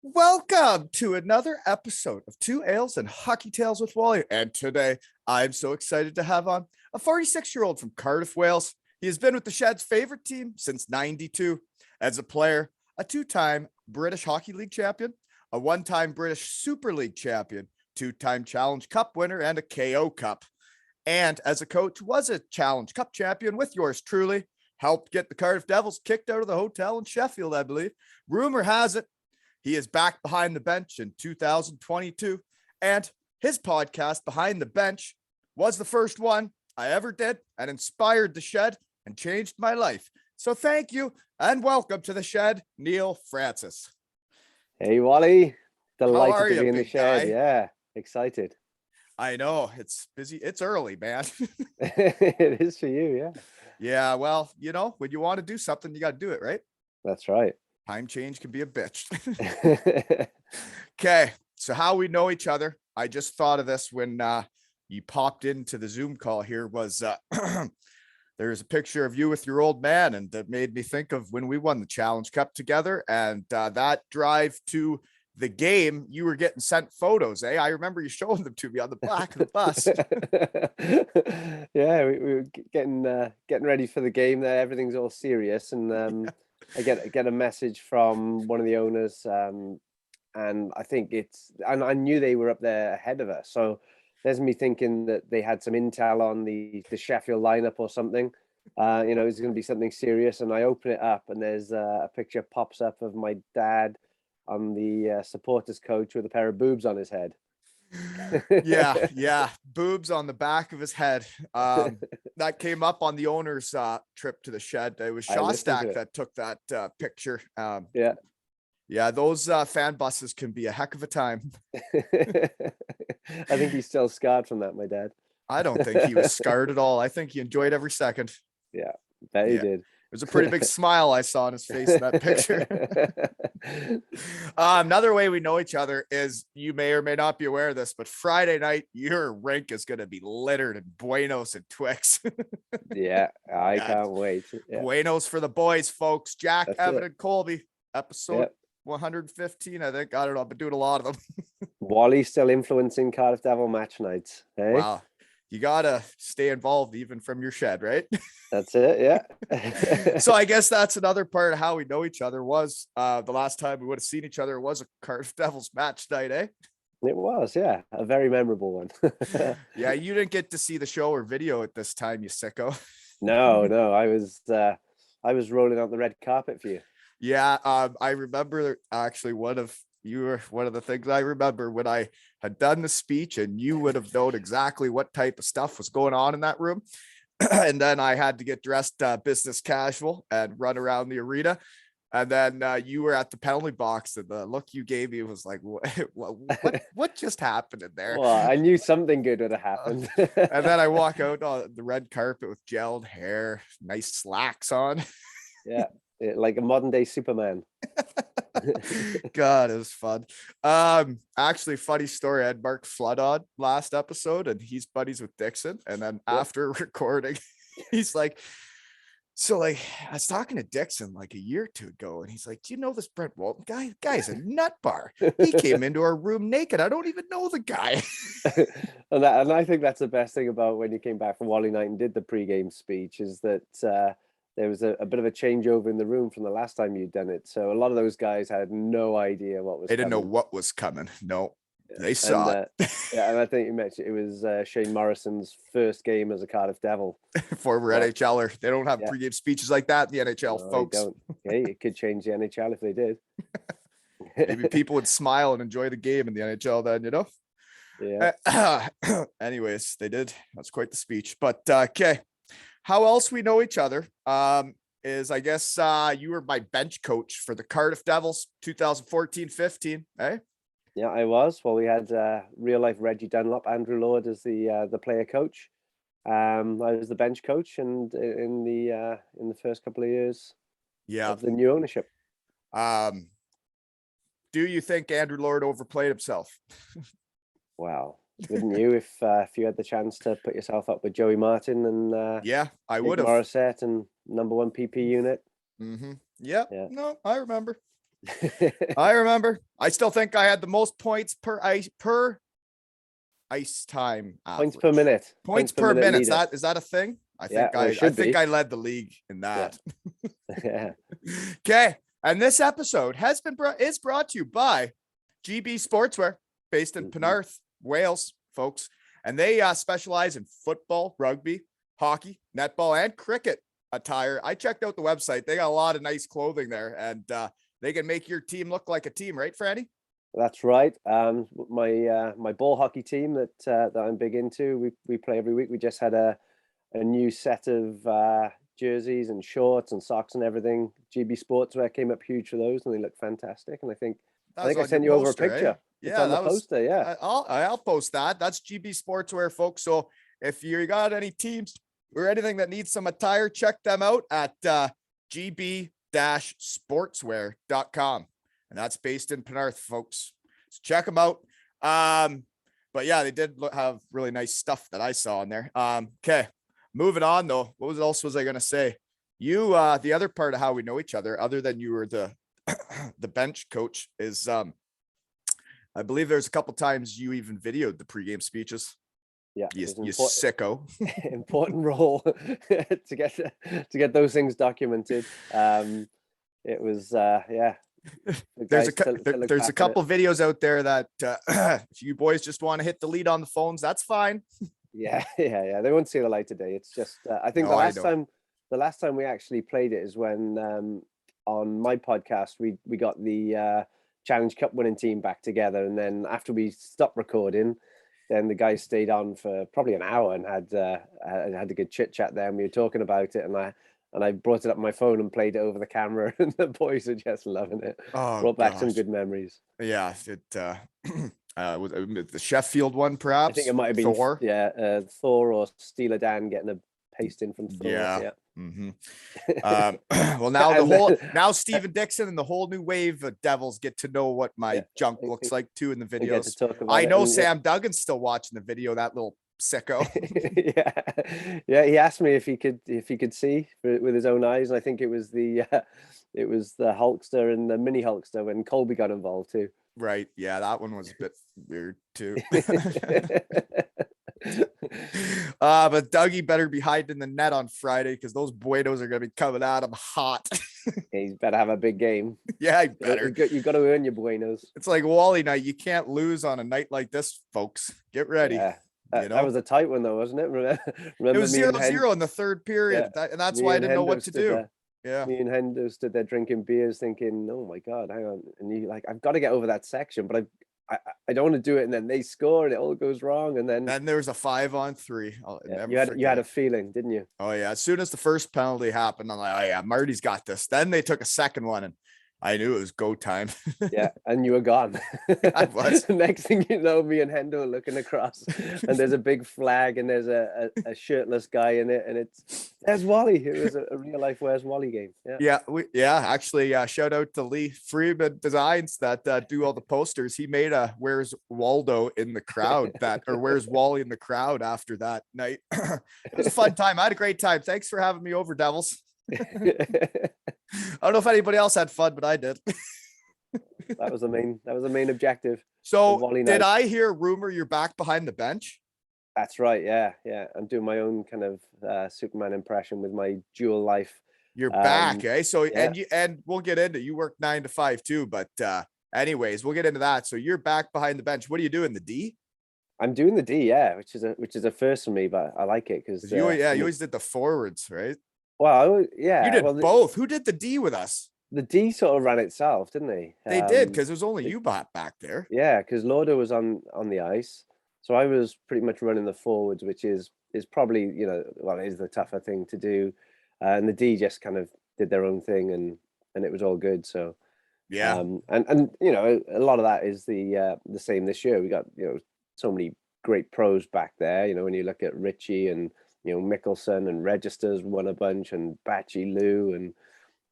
Welcome to another episode of Two Ales and Hockey Tales with Wally. And today I'm so excited to have on a 46-year-old from Cardiff, Wales. He has been with the Shed's favorite team since '92. As a player, a two-time British Hockey League champion, a one-time British Super League champion, two-time Challenge Cup winner, and a KO Cup. And as a coach, was a Challenge Cup champion with yours truly. Helped get the Cardiff Devils kicked out of the hotel in Sheffield, I believe. Rumor has it he is back behind the bench in 2022, and his podcast, Behind the Bench, was the first one I ever did and inspired the Shed and changed my life. So thank you and welcome to the Shed, Neil Francis. Hey, Wally. Delighted to be in the big Shed. guy? Yeah, excited. I know it's busy. It's early, man. It is for you, yeah. Yeah, well, when you want to do something, you got to do it, right? That's right. Time change can be a bitch. Okay, so how we know each other. I just thought of this when you popped into the Zoom call here was there's a picture of you with your old man, and that made me think of when we won the Challenge Cup together, and that drive to the game, you were getting sent photos, eh? I remember you showing them to me on the back of the bus. Yeah, we were getting ready for the game there. Everything's all serious, and I get a message from one of the owners, and I think and I knew they were up there ahead of us. So there's me thinking that they had some intel on the Sheffield lineup or something. It's going to be something serious. And I open it up, and there's a picture pops up of my dad on the supporters coach with a pair of boobs on his head. yeah, boobs on the back of his head. That came up on the owner's trip to the Shed. It was Shostak that took that picture. Yeah, those fan buses can be a heck of a time. I think he's still scarred from that, my dad. I don't think he was scarred at all. I think he enjoyed every second. Yeah, bet he did. It was a pretty big smile I saw on his face in that picture. Another way we know each other is, you may or may not be aware of this, but Friday night, your rink is going to be littered in Buenos and Twix. Yeah, I can't wait. Yeah. Buenos for the boys, folks. Jack, That's Evan, it. and Colby. Episode 115, I think. I don't know. I've been doing a lot of them. Wally still influencing Cardiff Devil match nights. Hey? Wow. You got to stay involved even from your Shed, right? That's it, yeah. So I guess that's another part of how we know each other was the last time we would have seen each other was a Cardiff Devils match night, eh? It was, yeah. A very memorable one. Yeah, you didn't get to see the show or video at this time, you sicko. No. I was rolling out the red carpet for you. Yeah, I remember actually you were one of the things I remember when I had done the speech, and you would have known exactly what type of stuff was going on in that room. And then I had to get dressed business casual and run around the arena. And then you were at the penalty box, and the look you gave me was like, what just happened in there? Well, I knew something good would have happened. And then I walk out on the red carpet with gelled hair, nice slacks on. Yeah, like a modern day Superman. God, it was fun. Actually, funny story. I had Mark Flood on last episode, and he's buddies with Dixon. And then after recording, he's like, I was talking to Dixon like a year or two ago, and he's like, do you know this Brent Walton guy? Guy's a nut bar. He came into our room naked. I don't even know the guy. And I think that's the best thing about when you came back from Wally night and did the pregame speech, is that there was a bit of a changeover in the room from the last time you'd done it. So a lot of those guys had no idea what was They didn't know what was coming. No, they saw it. Yeah, and I think you mentioned it was Shane Morrison's first game as a Cardiff Devil. Former NHLer. They don't have pregame speeches like that in the NHL, no, folks. They don't. Hey, it could change the NHL if they did. Maybe people would smile and enjoy the game in the NHL then, Yeah. Anyways, they did. That's quite the speech. But okay. How else we know each other is, I guess, you were my bench coach for the Cardiff Devils 2014-15, eh? Yeah, I was. Well, we had real life Reggie Dunlop, Andrew Lord as the player coach. I was the bench coach, and in the first couple of years of the new ownership. Do you think Andrew Lord overplayed himself? Wow. Wouldn't you, if you had the chance to put yourself up with Joey Martin and I would have. Morissette and number one PP unit? Mm-hmm. Yeah. No, I remember. I remember. I still think I had the most points per ice time Points average. per minute. Points per minute. Leader. Is that a thing? I Yeah, think well, it should be. I led the league in that. Yeah. Okay. And this episode is brought to you by GB Sportswear, based in Penarth, Wales, folks. And they specialize in football, rugby, hockey, netball, and cricket attire. I checked out the website. They got a lot of nice clothing there, and they can make your team look like a team, right, Franny? That's right. My ball hockey team that I'm big into, we play every week. We just had a new set of jerseys and shorts and socks and everything. GB Sportswear came up huge for those, and they look fantastic. And I think I sent you over a picture. Eh? It's on the poster. Yeah, I'll post that. That's GB Sportswear, folks. So if you got any teams or anything that needs some attire, check them out at gb-sportswear.com. And that's based in Penarth, folks. So check them out. But yeah, they did have really nice stuff that I saw in there. Okay, moving on though. What else was I going to say? You, the other part of how we know each other, other than you were the the bench coach, is I believe there's a couple times you even videoed the pregame speeches. Yeah, you sicko. Important role to get those things documented. It was yeah. There's a couple videos out there that if you boys just want to hit delete on the phones, that's fine. Yeah. They won't see the light today. It's just I think the last time we actually played it is when on my podcast we got the Challenge Cup winning team back together, and then after we stopped recording, then the guys stayed on for probably an hour and had a good chit chat there, and we were talking about it, and I brought it up on my phone and played it over the camera, and the boys are just loving it. Brought back some good memories. Yeah, it was the Sheffield one, perhaps. I think it might have been Thor. Yeah, Thor or Steeler Dan getting a paste in from Thor. Yeah. Mm-hmm. Well, now Steven Dixon and the whole new wave of Devils get to know what my junk looks like too in the videos. I know Sam Duggan's still watching the video. That little sicko. yeah. He asked me if he could see with his own eyes, and I think it was the Hulkster and the mini Hulkster when Colby got involved too. Right. Yeah, that one was a bit weird too. But Dougie better be hiding in the net on Friday, because those Buenos are going to be coming at him hot. He's better have a big game. Yeah, he better. You got to earn your Buenos. It's like Wally night. You can't lose on a night like this, folks. Get ready. Yeah. That was a tight one though, wasn't it? Remember it was 0-0 in the third period. Yeah. And that's why I didn't know what to do. Yeah. Me and Hendo stood there drinking beers thinking, oh my God, hang on. And you like, I've got to get over that section, but I don't want to do it. And then they score and it all goes wrong. And then there was a 5-on-3. You had a feeling, didn't you? Oh yeah. As soon as the first penalty happened, I'm like, oh yeah, Marty's got this. Then they took a second one and I knew it was go time. Yeah, and you were gone. I was. Next thing you know, me and Hendo are looking across, and there's a big flag, and there's a shirtless guy in it, and there's Wally. It was a real life Where's Wally game. Yeah. Actually, shout out to Lee Freeman Designs that do all the posters. He made a Where's Waldo in the crowd or Where's Wally in the crowd after that night. It was a fun time. I had a great time. Thanks for having me over, Devils. I don't know if anybody else had fun, but I did. That was the main objective. So did I hear rumor you're back behind the bench? That's right. Yeah. I'm doing my own kind of Superman impression with my dual life. You're back, eh? So yeah. and we'll get into you work 9 to 5 too, but anyways, we'll get into that. So you're back behind the bench. What are you doing? The D? I'm doing the D, yeah, which is a first for me, but I like it because you always did the forwards, right? Well, yeah. You did both. Who did the D with us? The D sort of ran itself, didn't they? They did, because it was only you back there. Yeah, because Lauder was on the ice. So I was pretty much running the forwards, which is probably, it is the tougher thing to do. And the D just kind of did their own thing and it was all good. So yeah. And a lot of that is the same this year. We got, so many great pros back there. When you look at Richie and Mickelson and Registers won a bunch, and Batchy Lou, and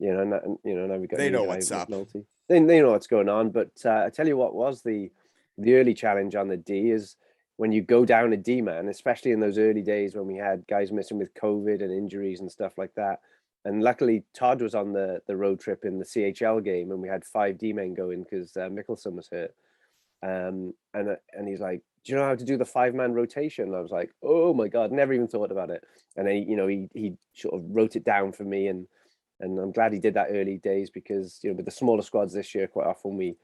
now we got. They know what's up. They know what's going on. But I tell you what was the early challenge on the D is when you go down a D man, especially in those early days when we had guys missing with COVID and injuries and stuff like that. And luckily Todd was on the road trip in the CHL game, and we had 5 D men going because Mickelson was hurt. And he's like, do you know how to do the 5-man rotation? And I was like, oh my God, never even thought about it. And then, he sort of wrote it down for me, and I'm glad he did that early days, because, with the smaller squads this year, quite often we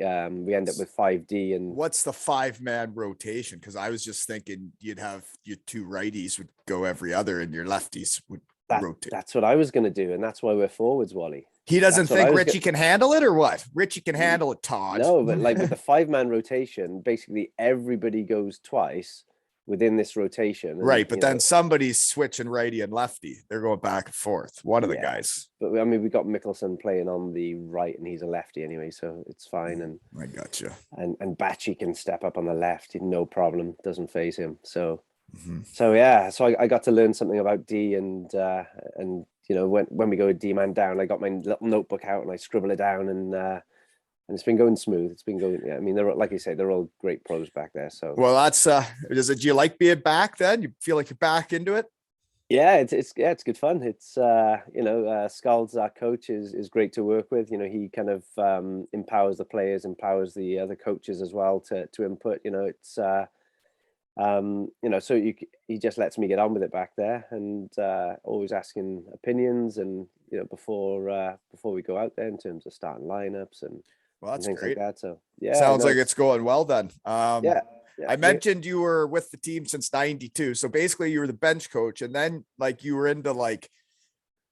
end up with 5D. And what's the 5-man rotation? Because I was just thinking you'd have your 2 righties would go every other and your lefties would rotate. That's what I was going to do. And that's why we're forwards, Wally. He doesn't think Richie can handle it, or what? Richie can handle it, Todd. No, but like with the 5-man rotation, basically everybody goes twice within this rotation. Right, but then somebody's switching righty and lefty. They're going back and forth. One of the guys. But I mean, we got Mickelson playing on the right, and he's a lefty anyway, so it's fine. And I gotcha. And Batchy can step up on the left, no problem. Doesn't phase him. So so I got to learn something about D, and when we go a D-man down, I got my little notebook out and I scribble it down, and it's been going smooth. It's been going. Yeah, I mean, they're, like you say, they're all great pros back there. So well, that's do you like being back then? You feel like you're back into it? Yeah, it's good fun. It's Scalds, our coach, is great to work with. He kind of empowers the players, empowers the other coaches as well to input. So he just lets me get on with it back there, and always asking opinions, and before we go out there in terms of starting lineups and that's things great. like that. So yeah, sounds like it's going well then. Yeah, I mentioned you were with the team since '92, so basically you were the bench coach, and then like you were into like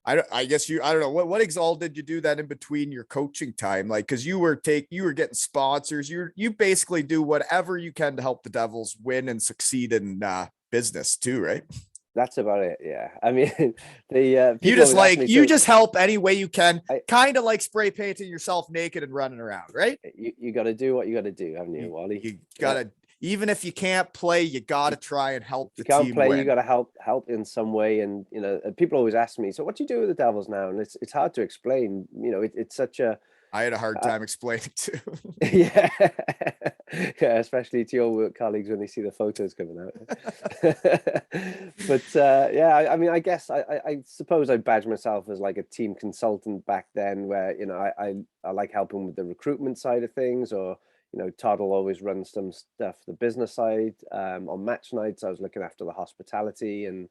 I guess I don't know what all did you do then in between your coaching time, like because you were getting sponsors, you basically do whatever you can to help the Devils win and succeed in business too, right? That's about it. Yeah, I mean, you just help any way you can, kind of like spray painting yourself naked and running around, right? You got to do what you got to do, haven't you, Wally? You gotta. Even if you can't play, you got to try and help the team. You can't play, win. You got to help in some way. And, people always ask me, so what do you do with the Devils now? And it's hard to explain, it's such a, I had a hard time explaining too. Yeah. Yeah, especially to your work colleagues when they see the photos coming out. But I mean, I guess I suppose I badge myself as like a team consultant back then, where, I like helping with the recruitment side of things, or, Todd will always run some stuff, the business side. On match nights, I was looking after the hospitality and,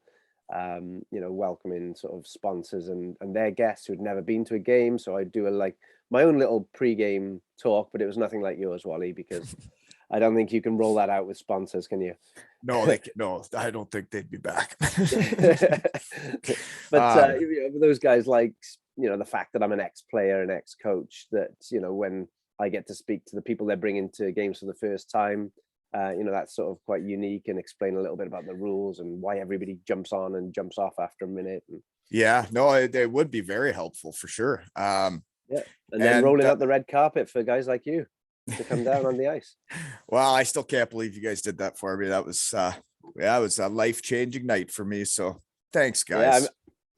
welcoming sort of sponsors and their guests who'd never been to a game. So I do my own little pre-game talk, but it was nothing like yours, Wally, because I don't think you can roll that out with sponsors, can you? No, I don't think they'd be back. But those guys, the fact that I'm an ex-player, an ex-coach, that, when I get to speak to the people they're bringing to games for the first time, that's sort of quite unique, and explain a little bit about the rules and why everybody jumps on and jumps off after a minute. It would be very helpful for sure. And then rolling out the red carpet for guys like you to come down on the ice. Well, I still can't believe you guys did that for me. That was it was a life-changing night for me. So thanks, guys. Yeah,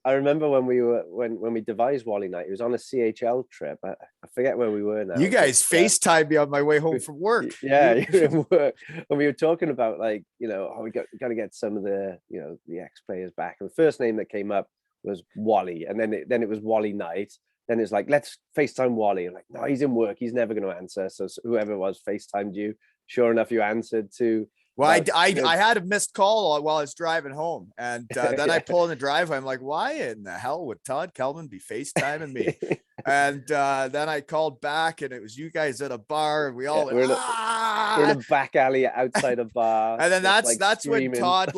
I remember when we devised Wally Night, it was on a CHL trip. I forget where we were now. You guys FaceTimed me on my way home from work. Yeah, you were in work. When we were talking about we got to get some of the the ex-players back. And the first name that came up was Wally, and then it was Wally Night. Then it's like, let's FaceTime Wally. I'm like, no, he's in work. He's never going to answer. So whoever it was FaceTimed you. Sure enough, you answered to. Well, I had a missed call while I was driving home, and then I pull in the driveway. I'm like, why in the hell would Todd Kelman be FaceTiming me? And then I called back, and it was you guys at a bar, and we all we're in a back alley outside a bar. And then that's when Todd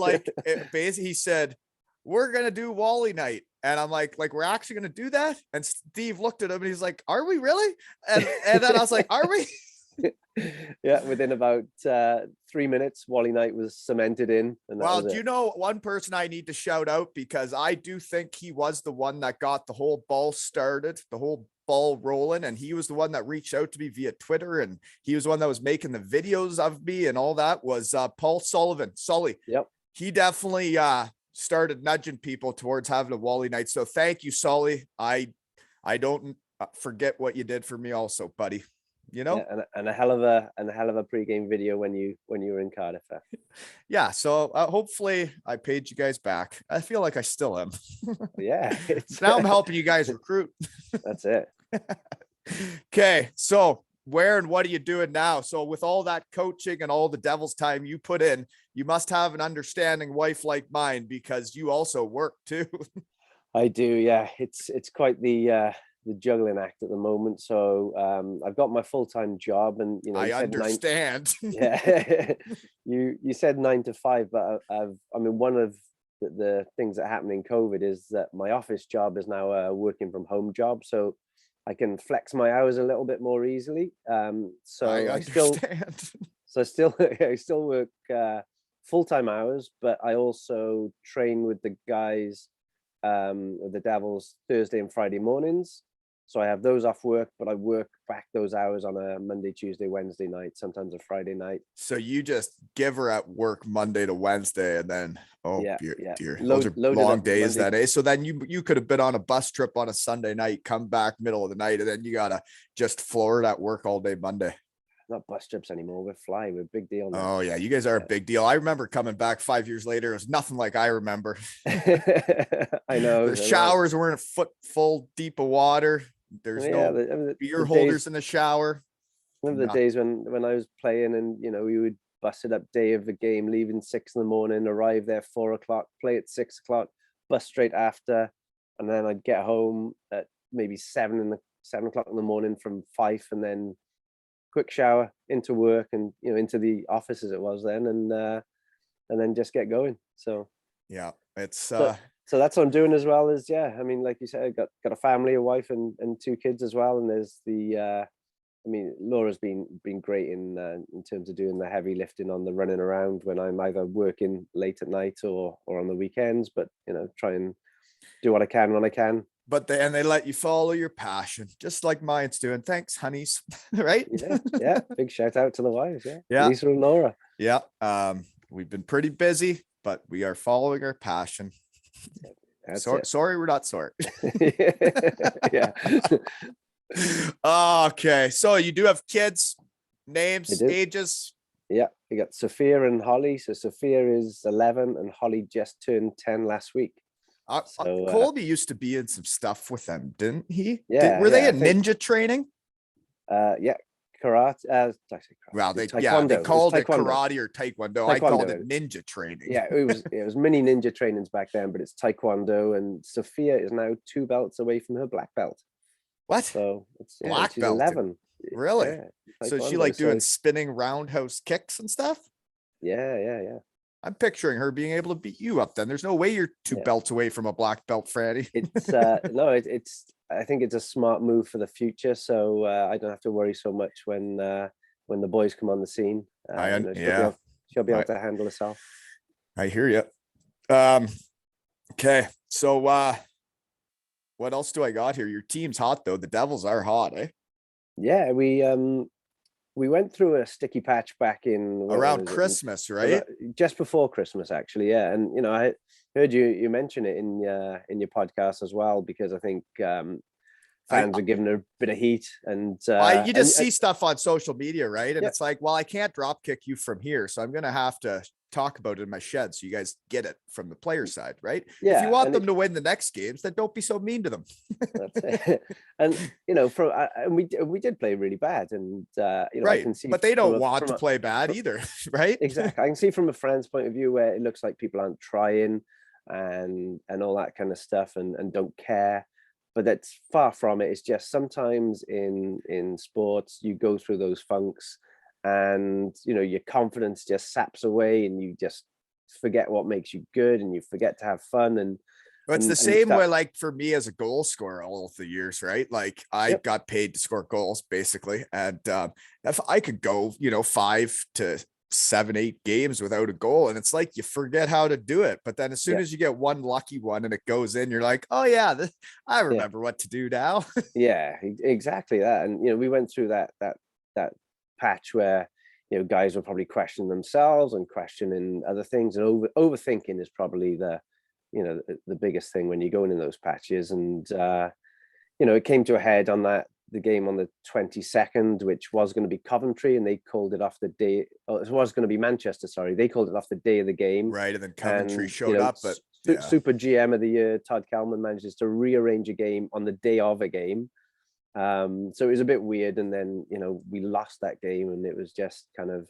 basically he said, we're gonna do Wally Night. And I'm like, we're actually gonna do that? And Steve looked at him and he's like, are we really? And then I was like, are we? Yeah, within about 3 minutes, Wally Night was cemented in. And well, do you know one person I need to shout out, because I do think he was the one that got the whole ball started, the whole ball rolling, and he was the one that reached out to me via Twitter, and he was the one that was making the videos of me and all that, was Paul Sullivan. Sully. Yep. He definitely started nudging people towards having a Wally Night. So thank you, Sully. I don't forget what you did for me also, buddy. you know? Yeah, and a hell of a pregame video when you were in Cardiff. Yeah. So hopefully I paid you guys back. I feel like I still am. Yeah, Now I'm helping you guys recruit. That's it. Okay. So where and what are you doing now? So with all that coaching and all the Devils time you put in, you must have an understanding wife like mine, because you also work too. I do. Yeah, it's quite the juggling act at the moment. So I've got my full-time job, and you I said understand. yeah, you said 9 to 5, but I mean, one of the things that happened in COVID is that my office job is now a working from home job, so I can flex my hours a little bit more easily. So I understand. I still work full-time hours, but I also train with the guys, the Devils, Thursday and Friday mornings. So I have those off work, but I work back those hours on a Monday, Tuesday, Wednesday night, sometimes a Friday night. So you just give her at work Monday to Wednesday, and then dear, those are long days that day. So then you could have been on a bus trip on a Sunday night, come back middle of the night, and then you gotta just floor it at work all day Monday. Not bus trips anymore. We're flying. We're a big deal now. Oh yeah, you guys are a big deal. I remember coming back 5 years later. It was nothing like I remember. I know. The showers weren't a foot full deep of water. There's no beer holders in the shower. Remember the days when I was playing, and we would bust it up day of the game, leaving 6 a.m, arrive there 4 o'clock, play at 6 o'clock, bus straight after, and then I'd get home at maybe 7 o'clock in the morning from Fife, and then quick shower, into work, and into the office as it was then, and then just get going. So yeah, it's so that's what I'm doing as well. Is I mean, like you said, I got a family, a wife, and 2 kids as well, and there's the I mean, Laura's been great in terms of doing the heavy lifting on the running around when I'm either working late at night or on the weekends, but try and do what I can when I can. But they let you follow your passion, just like mine's doing. Thanks, honeys. Right? Yeah. Big shout out to the wives. Yeah. Lisa and Laura. Yeah. We've been pretty busy, but we are following our passion. Sorry, we're not sorry. Yeah. Okay. So you do have kids, names, ages? Yeah. We got Sophia and Holly. So Sophia is 11 and Holly just turned 10 last week. Colby used to be in some stuff with them, didn't he? Yeah. Were they in ninja training? Yeah. Karate. Well, they called it karate or taekwondo. I called it ninja training. Yeah, it was mini ninja trainings back then, but it's taekwondo. And Sophia is now 2 belts away from her black belt. What? So black she's belt? 11. Really? Yeah, so is she like doing spinning roundhouse kicks and stuff? Yeah. I'm picturing her being able to beat you up. Then there's no way you're 2 belts away from a black belt, Franny. It's no, it's. I think it's a smart move for the future, so I don't have to worry so much when the boys come on the scene. She'll be able to handle herself. I hear you. Okay, so what else do I got here? Your team's hot though. The Devils are hot, eh? Yeah, we went through a sticky patch back in around Christmas, right? Just before Christmas, actually. Yeah, and I heard you mention it in your podcast as well, because I think fans are giving her a bit of heat, and you just see stuff on social media, right? And it's like, well, I can't drop kick you from here, so I'm gonna have to talk about it in my shed so you guys get it from the player side, right? If you want them to win the next games, then don't be so mean to them. That's it. And we did play really bad, and right, I can see, but they don't want to play bad either, right? Exactly. I can see from a friend's point of view where it looks like people aren't trying and all that kind of stuff, and don't care. But that's far from it. It's just sometimes in sports you go through those funks, and your confidence just saps away, and you just forget what makes you good, and you forget to have fun. And it's the same way, like for me as a goal scorer all of the years, right? Like I got paid to score goals basically, and if I could go 5 to 7, 8 games without a goal, and it's like you forget how to do it. But then as soon as you get one lucky one and it goes in, you're like, oh yeah, I remember what to do now. Yeah, exactly that. And we went through that patch where guys were probably questioning themselves and questioning other things, and overthinking is probably the biggest thing when you're going in those patches. And it came to a head on that the game on the 22nd, which was going to be Coventry, and they called it off the day. Oh, it was going to be Manchester. Sorry, they called it off the day of the game. Right, and then Coventry And, showed up, but Super GM of the year, Todd Kalman, manages to rearrange a game on the day of a game. So it was a bit weird, and then we lost that game, and it was just kind of.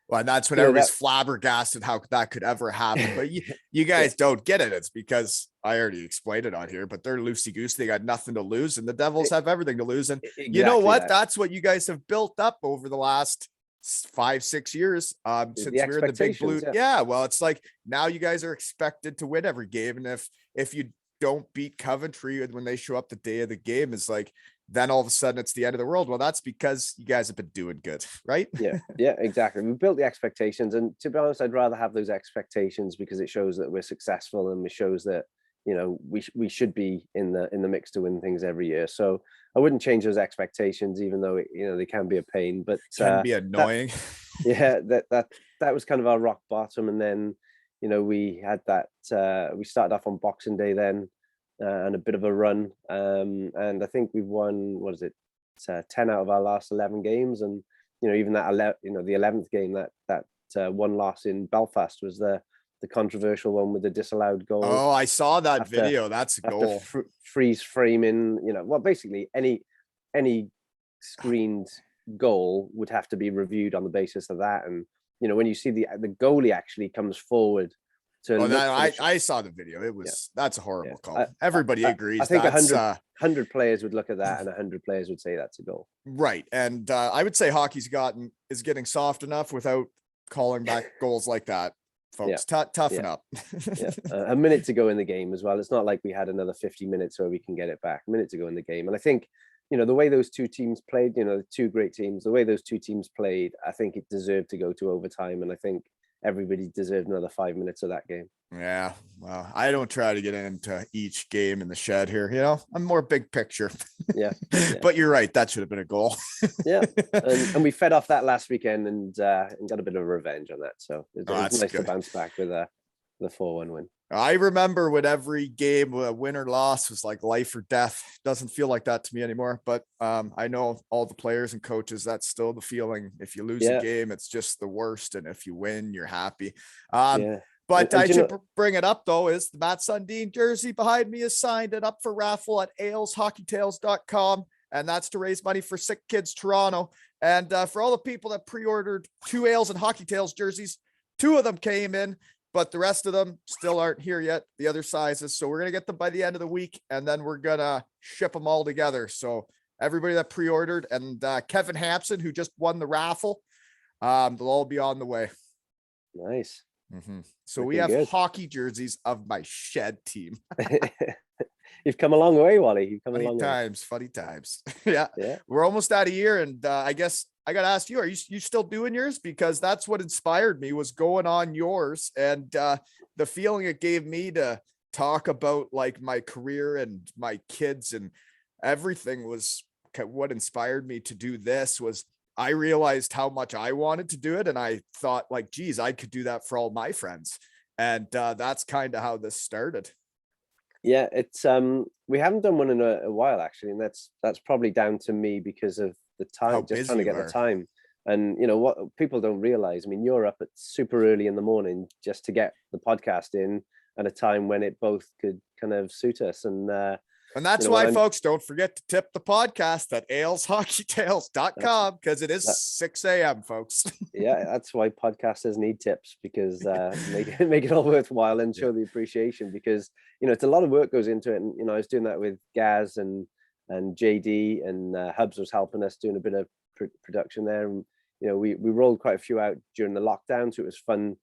Well, and that's when everybody's flabbergasted how that could ever happen. But you guys don't get it. It's because I already explained it on here, but they're loosey-goose. They got nothing to lose, and the Devils have everything to lose. And you know what? That's what you guys have built up over the last 5-6 years since we were in the Big Blue. Yeah, well, it's like now you guys are expected to win every game. And if you don't beat Coventry when they show up the day of the game, it's like, then all of a sudden it's the end of the world. Well, that's because you guys have been doing good, right? Yeah, exactly. We built the expectations, and to be honest, I'd rather have those expectations because it shows that we're successful, and it shows that we should be in the mix to win things every year. So I wouldn't change those expectations, even though they can be a pain, but can be annoying. That was kind of our rock bottom, and then we had that. We started off on Boxing Day then. And a bit of a run, and I think we've won 10 out of our last 11 games, and even that the 11th game, that one loss in Belfast was the controversial one with the disallowed goal. Oh, I saw that video. That's a goal. Freeze framing, well, basically any screened goal would have to be reviewed on the basis of that, and when you see the goalie actually comes forward. I saw the video. That's a horrible call. Everybody agrees. I think 100 players would look at that, and 100 players would say that's a goal. Right, and I would say hockey's is getting soft enough without calling back goals like that, folks. Toughen up. A minute to go in the game as well. It's not like we had another 50 minutes where we can get it back. A minute to go in the game, and I think the way those two teams played, the two great teams, the way those two teams played, I think it deserved to go to overtime, and I think everybody deserved another 5 minutes of that game. Yeah, well, I don't try to get into each game in the shed here. I'm more big picture. Yeah. But you're right. That should have been a goal. And we fed off that last weekend and got a bit of revenge on that. So it was nice to bounce back with the 4-1 win. I remember when every game, a win or loss, was like life or death. Doesn't feel like that to me anymore. But I know all the players and coaches, that's still the feeling. If you lose a game, it's just the worst. And if you win, you're happy. But I should bring it up, though, is the Matt Sundin jersey behind me is signed and up for raffle at ailshockeytales.com. And that's to raise money for Sick Kids Toronto. And for all the people that pre-ordered 2 Ales and Hockey Tales jerseys, 2 of them came in, but the rest of them still aren't here yet, the other sizes. So we're going to get them by the end of the week, and then we're going to ship them all together. So everybody that pre-ordered, and Kevin Hampson, who just won the raffle, they'll all be on the way. Nice. Mm-hmm. So we have hockey jerseys of my shed team. You've come a long way, Wally. You've come funny a long times, way. Funny times. Yeah. We're almost out of year, and I guess I got to ask you, are you still doing yours? Because that's what inspired me, was going on yours, and the feeling it gave me to talk about like my career and my kids and everything was what inspired me to do this. Was I realized how much I wanted to do it, and I thought like, geez, I could do that for all my friends. And that's kind of how this started. Yeah, it's we haven't done one in a while, actually, and that's probably down to me because of the time, just trying to get the time. And what people don't realize, I mean, you're up at super early in the morning just to get the podcast in at a time when it both could kind of suit us. And that's why, folks, don't forget to tip the podcast at ailshockeytales.com, because it is 6 a.m., folks. Yeah, that's why podcasters need tips, because make it all worthwhile and show the appreciation, because it's a lot of work goes into it. And I was doing that with Gaz and JD, and Hubs was helping us doing a bit of production there. And we rolled quite a few out during the lockdown, so it was fun.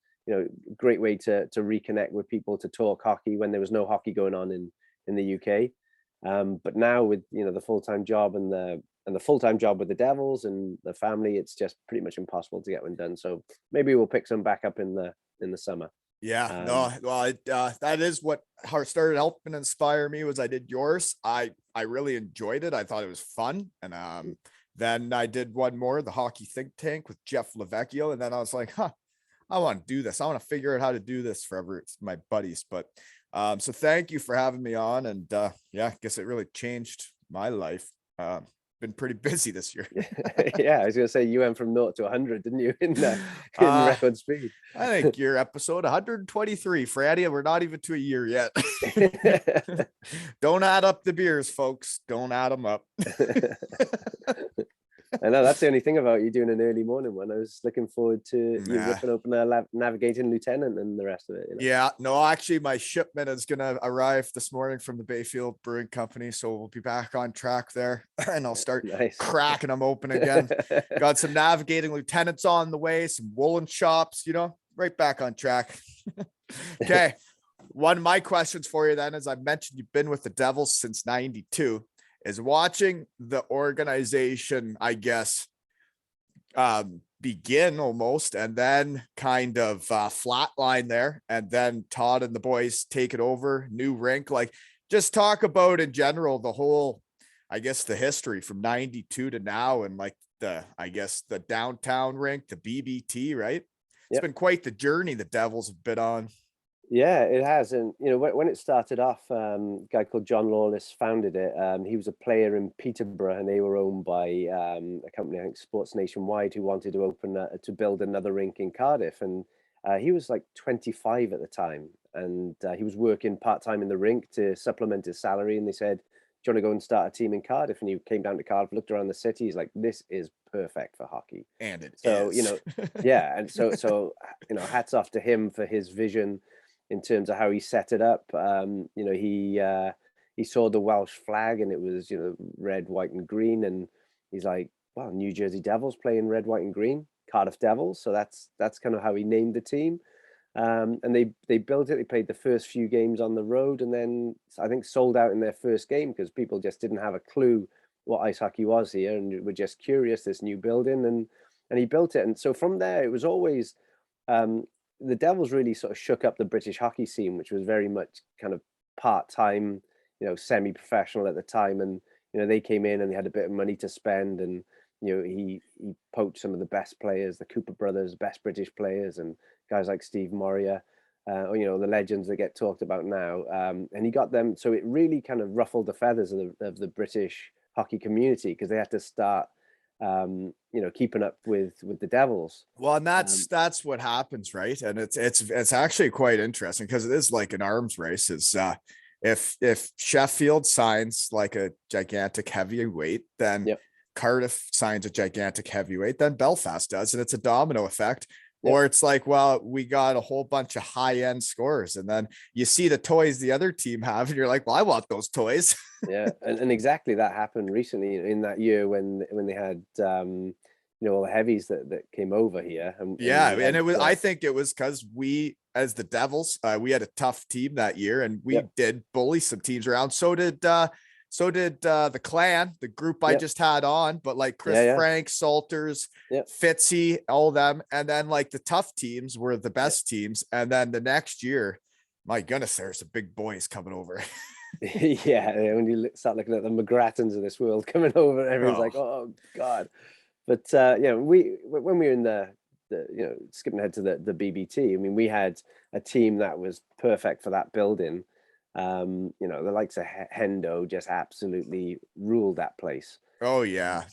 Great way to reconnect with people, to talk hockey when there was no hockey going on in the UK. But now with the full-time job and the full-time job with the Devils and the family, it's just pretty much impossible to get one done. So maybe we'll pick some back up in the summer. Yeah, that is what started helping inspire me. Was I did yours. I really enjoyed it. I thought it was fun. And then I did one more, the Hockey Think Tank with Jeff Lavecchio. And then I was like, I want to do this. I want to figure out how to do this forever. It's my buddies. But so thank you for having me on. And I guess it really changed my life. been pretty busy this year. Yeah, I was gonna say you went from 0 to 100, didn't you? In record speed. I think you're episode 123, Freddie, and we're not even to a year yet. Don't add up the beers, folks. Don't add them up. I know that's the only thing about you doing an early morning one. I was looking forward to you ripping open a navigating lieutenant and the rest of it. Yeah, no, actually, my shipment is gonna arrive this morning from the Bayfield Brewing Company, so we'll be back on track there, and I'll start cracking them open again. Got some navigating lieutenants on the way, some woolen shops, right back on track. Okay, one of my questions for you then, as I mentioned, you've been with the Devils since '92. Is watching the organization, I guess, begin almost, and then kind of flatline there, and then Todd and the boys take it over, new rink. Like, just talk about in general the whole, I guess, the history from '92 to now, and like the downtown rink, the BBT, right? It's been quite the journey the Devils have been on. Yeah, it has. And, when it started off, a guy called John Lawless founded it. He was a player in Peterborough, and they were owned by a company, I think Sports Nationwide, who wanted to to build another rink in Cardiff. And he was like 25 at the time. And he was working part-time in the rink to supplement his salary. And they said, do you want to go and start a team in Cardiff? And he came down to Cardiff, looked around the city. He's like, this is perfect for hockey. And it is. Yeah. And so, hats off to him for his vision in terms of how he set it up. He saw the Welsh flag, and it was, red, white, and green. And he's like, wow, New Jersey Devils playing red, white, and green, Cardiff Devils. So that's kind of how he named the team. And they built it. They played the first few games on the road, and then I think sold out in their first game because people just didn't have a clue what ice hockey was here, and were just curious, this new building, and he built it. And so from there, it was always the Devils really sort of shook up the British hockey scene, which was very much kind of part-time, semi-professional at the time. And, they came in and they had a bit of money to spend, and, he poached some of the best players, the Cooper brothers, best British players, and guys like Steve Moria, the legends that get talked about now. And he got them. So it really kind of ruffled the feathers of the British hockey community, because they had to start keeping up with the Devils. Well, and that's what happens, right? And it's actually quite interesting, because it is like an arms race. Is if Sheffield signs like a gigantic heavyweight, then Cardiff signs a gigantic heavyweight, then Belfast does, and it's a domino effect. Or it's like, well, we got a whole bunch of high-end scorers, and then you see the toys the other team have, and you're like, well, I want those toys. Yeah, and exactly that happened recently in that year when they had all the heavies that came over here. And it was I think it was because we, as the Devils, we had a tough team that year, and we did bully some teams around. So did the Clan, the group I just had on, but like Chris Frank, Salters, Fitzy, all of them. And then like the tough teams were the best teams. And then the next year, my goodness, there's some big boys coming over. When you start looking at the McGrattons of this world coming over, everyone's like, oh God. But when we were in the skipping ahead to the BBT, I mean, we had a team that was perfect for that building. The likes of Hendo just absolutely ruled that place. Oh yeah.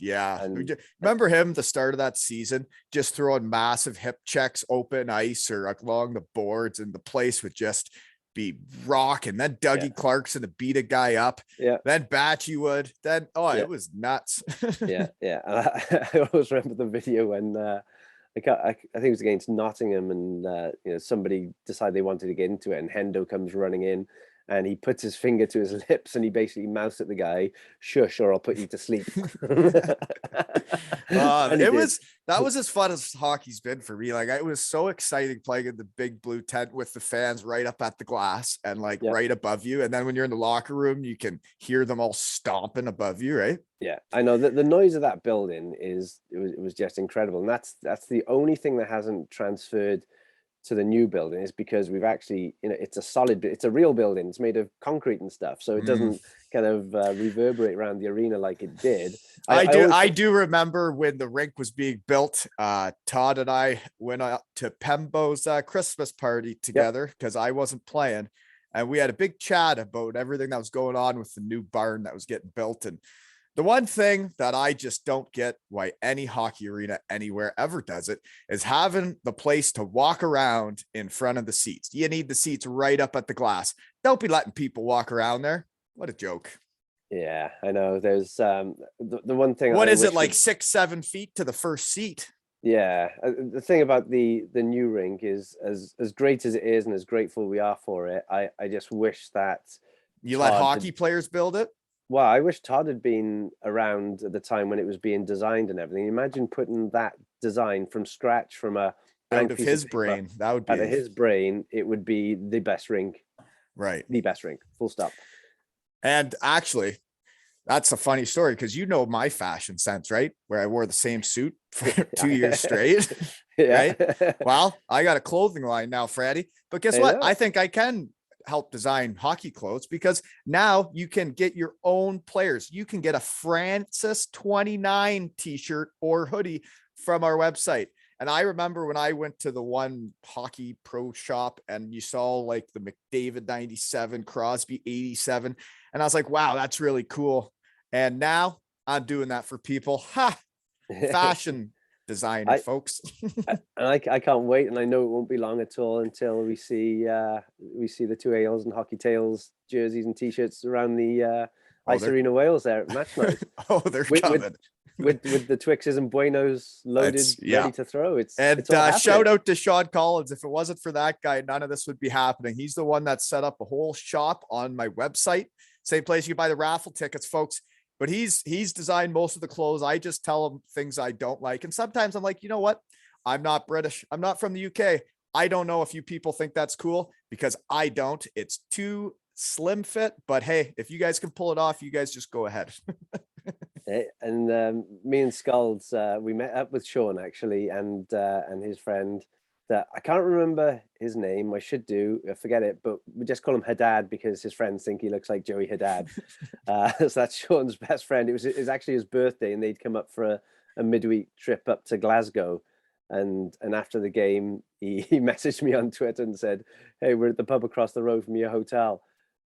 And remember him the start of that season, just throwing massive hip checks, open ice or along the boards, and the place would just be rocking. Then Dougie Clarkson to beat a guy up. Then Batchy would. Then it was nuts. And I always remember the video when I think it was against Nottingham, and somebody decided they wanted to get into it, and Hendo comes running in. And he puts his finger to his lips, and he basically mouths at the guy, "Shush, or I'll put you to sleep." That was as fun as hockey's been for me. Like, it was so exciting playing in the big blue tent with the fans right up at the glass and right above you. And then when you're in the locker room, you can hear them all stomping above you, right? Yeah, I know that the noise of that building it was just incredible. And that's the only thing that hasn't transferred to the new building, is because we've actually, it's a real building. It's made of concrete and stuff, so it doesn't kind of reverberate around the arena like it did. I do remember when the rink was being built. Todd and I went out to Pembo's Christmas party together because I wasn't playing, and we had a big chat about everything that was going on with the new barn that was getting built. And The one thing that I just don't get why any hockey arena anywhere ever does it is having the place to walk around in front of the seats. You need the seats right up at the glass. Don't be letting people walk around there. What a joke. Yeah, I know. There's the one thing. What is it, like 6-7 feet to the first seat? Yeah, the thing about the new rink is as great as it is and as grateful we are for it. I just wish that you let hockey players build it. Well, I wish Todd had been around at the time when it was being designed and everything. Imagine putting that design from scratch from a out of his brain. That would be out of his brain. It would be the best rink, right? The best rink. Full stop. And actually, that's a funny story because you know my fashion sense, right? Where I wore the same suit for 2 years straight, right? Well, I got a clothing line now, Freddie. But guess what? I think I can help design hockey clothes because now you can get your own players. You can get a Francis 29 t-shirt or hoodie from our website. And I remember when I went to the one hockey pro shop and you saw like the McDavid 97, Crosby 87. And I was like, wow, that's really cool. And now I'm doing that for people. Fashion designer, folks. And I can't wait. And I know it won't be long at all until we see the Two Ales and Hockey Tales jerseys and t-shirts around the Ice Arena Wales there at match night. They're coming. With the Twixes and Buenos loaded, ready to throw. It's shout out to Sean Collins. If it wasn't for that guy, none of this would be happening. He's the one that set up a whole shop on my website. Same place you buy the raffle tickets, folks. But he's designed most of the clothes. I just tell him things I don't like. And sometimes I'm like, you know what? I'm not British. I'm not from the UK. I don't know if you people think that's cool because I don't. It's too slim fit. But hey, if you guys can pull it off, you guys just go ahead. And me and Skulls, we met up with Sean actually, and his friend. That I can't remember his name. I should do. I forget it, but we just call him Haddad because his friends think he looks like Joey Haddad. So that's Sean's best friend. It was actually his birthday, and they'd come up for a midweek trip up to Glasgow. And after the game, he messaged me on Twitter and said, "Hey, we're at the pub across the road from your hotel.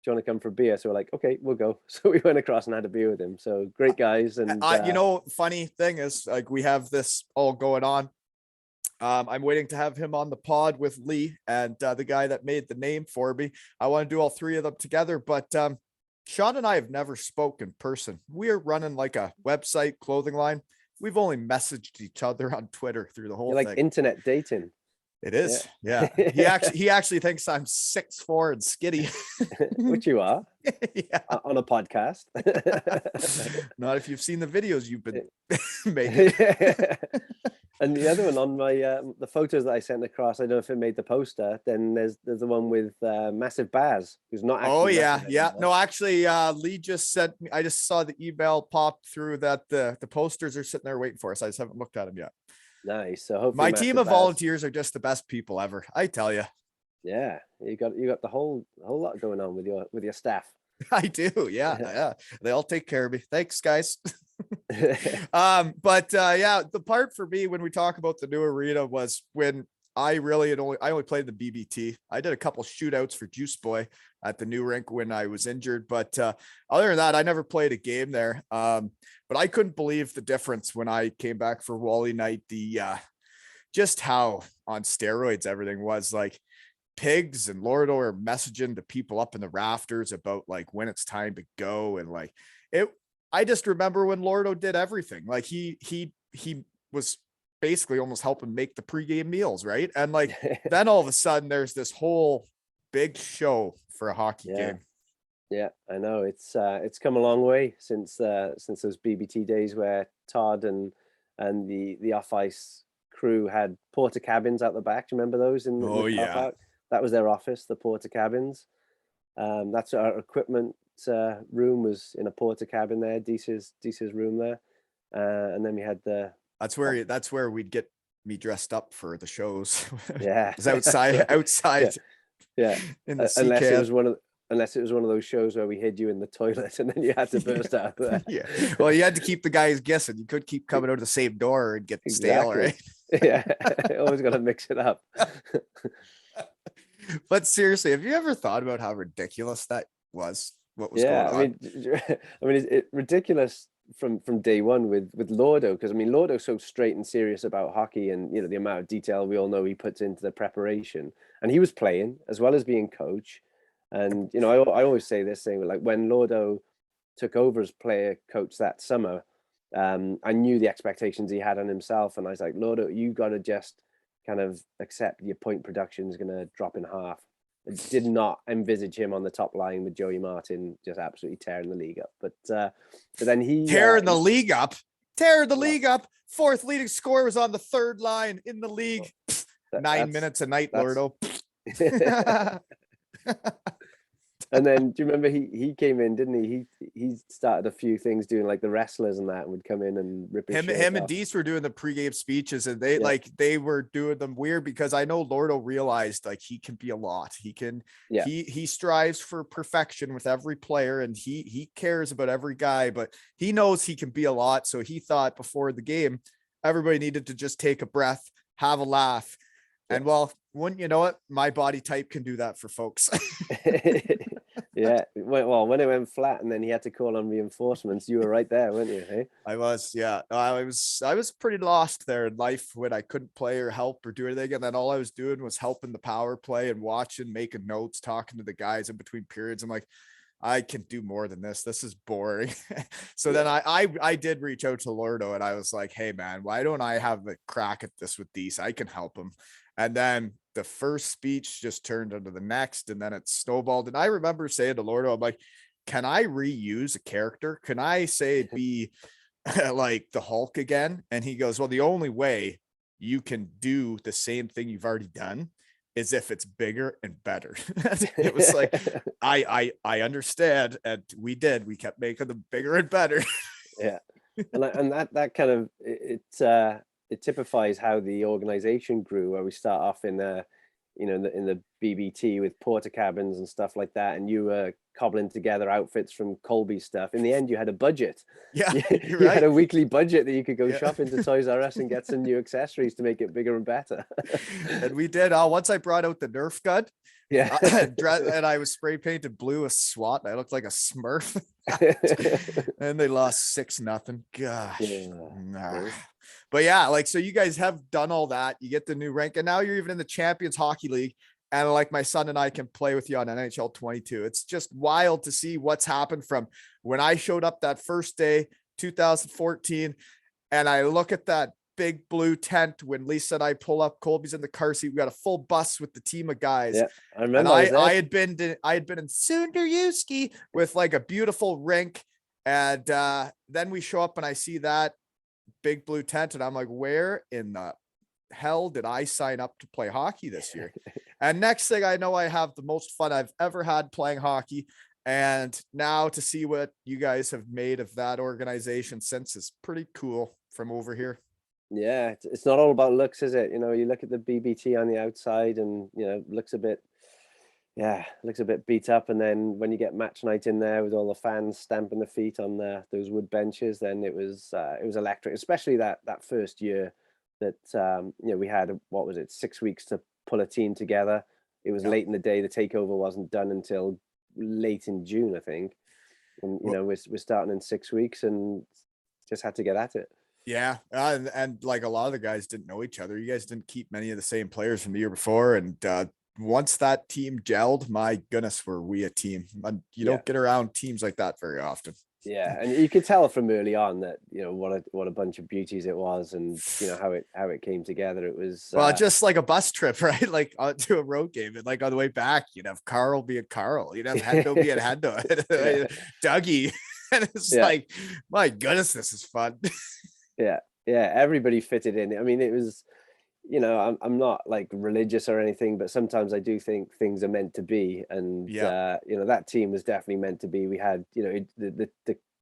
Do you want to come for a beer?" So we're like, "Okay, we'll go." So we went across and had a beer with him. So great guys. And funny thing is, like, we have this all going on. I'm waiting to have him on the pod with Lee and the guy that made the name for me. I want to do all three of them together, but Sean and I have never spoken in person. We are running like a website clothing line. We've only messaged each other on Twitter through the whole thing. Like internet dating. It is. Yeah. He actually thinks I'm 6'4" and skinny. Which you are. Yeah. On a podcast. Not if you've seen the videos you've been making. And the other one on my the photos that I sent across, I don't know if it made the poster. Then there's the one with Massive Baz, who's not actually. Oh yeah. No, actually, Lee just sent me. I just saw the email pop through that the posters are sitting there waiting for us. I just haven't looked at them yet. Nice. So hopefully my team of volunteers are just the best people ever. I tell you. Yeah, you got the whole lot going on with your staff. I do. Yeah. They all take care of me. Thanks, guys. But the part for me when we talk about the new arena was when I only played the BBT. I did a couple shootouts for Juice Boy at the new rink when I was injured, but other than that, I never played a game there. But I couldn't believe the difference when I came back for Wally night. The just how on steroids everything was. Like Pigs and Lordo are messaging to people up in the rafters about like when it's time to go, and like it. I just remember when Lordo did everything. Like he was basically almost helping make the pregame meals, right? And like then all of a sudden there's this whole big show for a hockey game. Yeah, I know. It's come a long way since those BBT days where Todd and the off ice crew had porta cabins out the back. Do you remember those in the car park? That was their office, the porta cabins. That's our equipment room was in a porta cabin there, Deese's room there. And then we had that's where we'd get me dressed up for the shows. Yeah. It's outside. Yeah. In the unless it was one of those shows where we hid you in the toilet and then you had to burst out there. Yeah. Well, you had to keep the guys guessing. You could keep coming out of the same door and get stale, right? Yeah. Always got to mix it up. But seriously, have you ever thought about how ridiculous that was? What was going on? I mean, it's ridiculous from day one with Lordo, because I mean Lordo's so straight and serious about hockey, and the amount of detail we all know he puts into the preparation, and he was playing as well as being coach. And I always say this thing, like when Lordo took over as player coach that summer, I knew the expectations he had on himself, and I was like, Lordo, you got to just kind of accept your point production is going to drop in half. I did not envisage him on the top line with Joey Martin just absolutely tearing the league up. But then he tearing the league up. Fourth leading scorer was on the third line in the league. 9 minutes a night, Lordo. And then do you remember he came in, didn't he? He started a few things doing like the wrestlers and that, and would come in and rip his shirt him off. and Dees were doing the pregame speeches, and they were doing them weird because I know Lordo realized like he can be a lot. He strives for perfection with every player, and he cares about every guy, but he knows he can be a lot. So he thought before the game, everybody needed to just take a breath, have a laugh. And well, wouldn't you know it, my body type can do that for folks. Yeah. Well, when it went flat and then he had to call on reinforcements, you were right there, weren't you? Hey? I was, yeah. I was pretty lost there in life when I couldn't play or help or do anything. And then all I was doing was helping the power play and watching, making notes, talking to the guys in between periods. I'm like, I can do more than this. This is boring. So then I did reach out to Lordo, and I was like, hey man, why don't I have a crack at this with these? I can help him. And then the first speech just turned into the next, and then it snowballed. And I remember saying to Lordo, I'm like, can I reuse a character? Can I say be like the Hulk again? And he goes, well, the only way you can do the same thing you've already done is if it's bigger and better. It was like, I understand. And we kept making them bigger and better. Yeah. And that kind of, it typifies how the organization grew, where we start off in in the BBT with porta cabins and stuff like that, and you were cobbling together outfits from Colby stuff. In the end, you had a budget. Yeah, you had a weekly budget that you could go shopping to Toys R Us and get some new accessories to make it bigger and better. And we did. Once I brought out the Nerf gun, yeah, and I was spray painted blue as SWAT, and I looked like a Smurf. And they lost 6-0. Gosh. Yeah. But yeah, like, so you guys have done all that. You get the new rank, and now you're even in the Champions Hockey League. And like my son and I can play with you on NHL 22. It's just wild to see what's happened from when I showed up that first day, 2014, and I look at that big blue tent when Lisa and I pull up. Colby's in the car seat. We got a full bus with the team of guys. Yeah, I remember. And I had been in Sunderjewski with like a beautiful rink, and then we show up and I see that big blue tent, and I'm like, where in the hell did I sign up to play hockey this year? And next thing I know, I have the most fun I've ever had playing hockey. And now to see what you guys have made of that organization since is pretty cool from over here. Yeah, it's not all about looks, is it? You look at the BBT on the outside and, looks a bit beat up. And then when you get match night in there with all the fans stamping their feet on those wood benches, then it was electric, especially that first year that, we had, 6 weeks to pull a team together. It was late in the day. The takeover wasn't done until late in June, I think. And, we're starting in 6 weeks and just had to get at it. Yeah. And like a lot of the guys didn't know each other. You guys didn't keep many of the same players from the year before. And once that team gelled, my goodness, were we a team. And you don't get around teams like that very often. Yeah, and you could tell from early on that what a bunch of beauties it was, and how it came together. It was just like a bus trip, right? Like to a road game, and like on the way back, you'd have Carl being Carl, you'd have Hendo being Hendo, Dougie, and it's like, my goodness, this is fun. Yeah, everybody fitted in. I mean, it was. I'm not like religious or anything, but sometimes I do think things are meant to be. And, that team was definitely meant to be. We had, the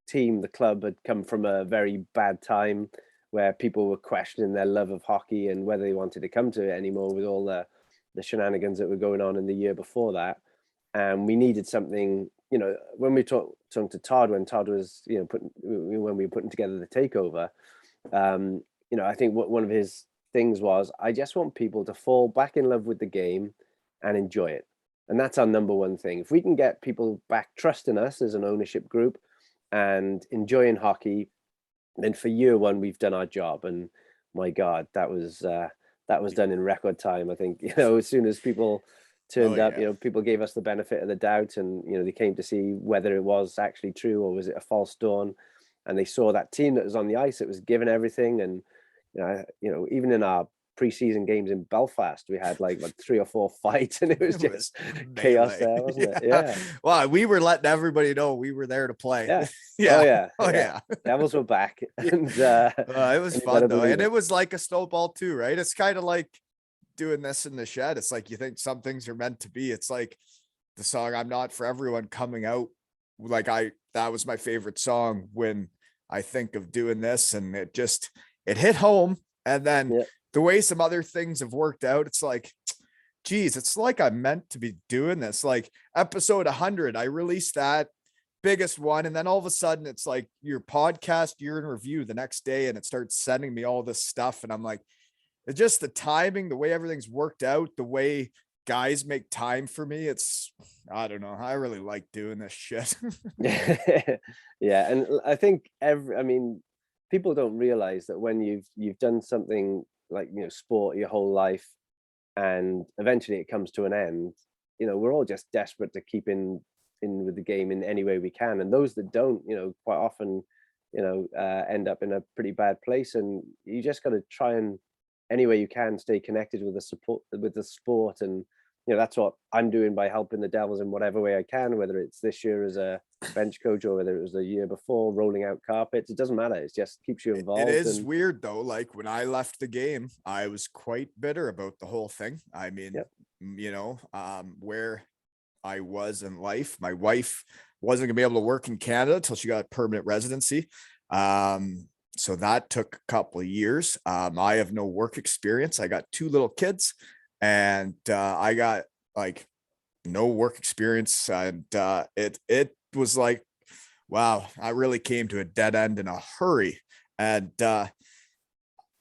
team, the club had come from a very bad time where people were questioning their love of hockey and whether they wanted to come to it anymore with all the shenanigans that were going on in the year before that. And we needed something, when we talked to Todd, when Todd was, when we were putting together the takeover, I think one of his things was, I just want people to fall back in love with the game and enjoy it. And that's our number one thing. If we can get people back trusting us as an ownership group and enjoying hockey, then for year one, we've done our job, and my God, that was done in record time. I think, as soon as people Oh turned up, yeah. people gave us the benefit of the doubt, and they came to see whether it was actually true or was it a false dawn, and they saw that team that was on the ice. It was given everything, and even in our preseason games in Belfast, we had like 3 or 4 fights, and it was It was just chaos melee. there, wasn't it? Yeah. Yeah, Well, we were letting everybody know we were there to play. yeah. Oh Yeah. yeah, Oh yeah. yeah. Devils were back, Yeah. It was and you fun better though. believe And it. it was like a snowball too, right? It's kind of like doing this in the shed. It's like you think some things are meant to be. It's like the song "I'm Not for Everyone" coming out. That was my favorite song when I think of doing this, and it hit home. And then Yeah, the way some other things have worked out, it's like, geez, it's like I'm meant to be doing this. Like episode 100, I released that biggest one, and then all of a sudden it's like your podcast year in review the next day, and it starts sending me all this stuff, and I'm like, it's just the timing, the way everything's worked out, the way guys make time for me. I don't know. I really like doing this shit. yeah, and I think people don't realize that when you've done something like sport your whole life, and eventually it comes to an end. We're all just desperate to keep in with the game in any way we can, and those that don't, quite often, end up in a pretty bad place. And you just got to try and any way you can stay connected with the sport. And that's what I'm doing by helping the Devils in whatever way I can, whether it's this year as a bench coach or whether it was the year before rolling out carpets. It doesn't matter. It just keeps you It involved. is And weird though. Like when I left the game, I was quite bitter about the whole thing. I mean, yeah, where I was in life, my wife wasn't gonna be able to work in Canada until she got permanent residency. So that took a couple of years. I have no work experience. I got 2 little kids, and I got like no work experience, and it was like, wow, I really came to a dead end in a hurry. And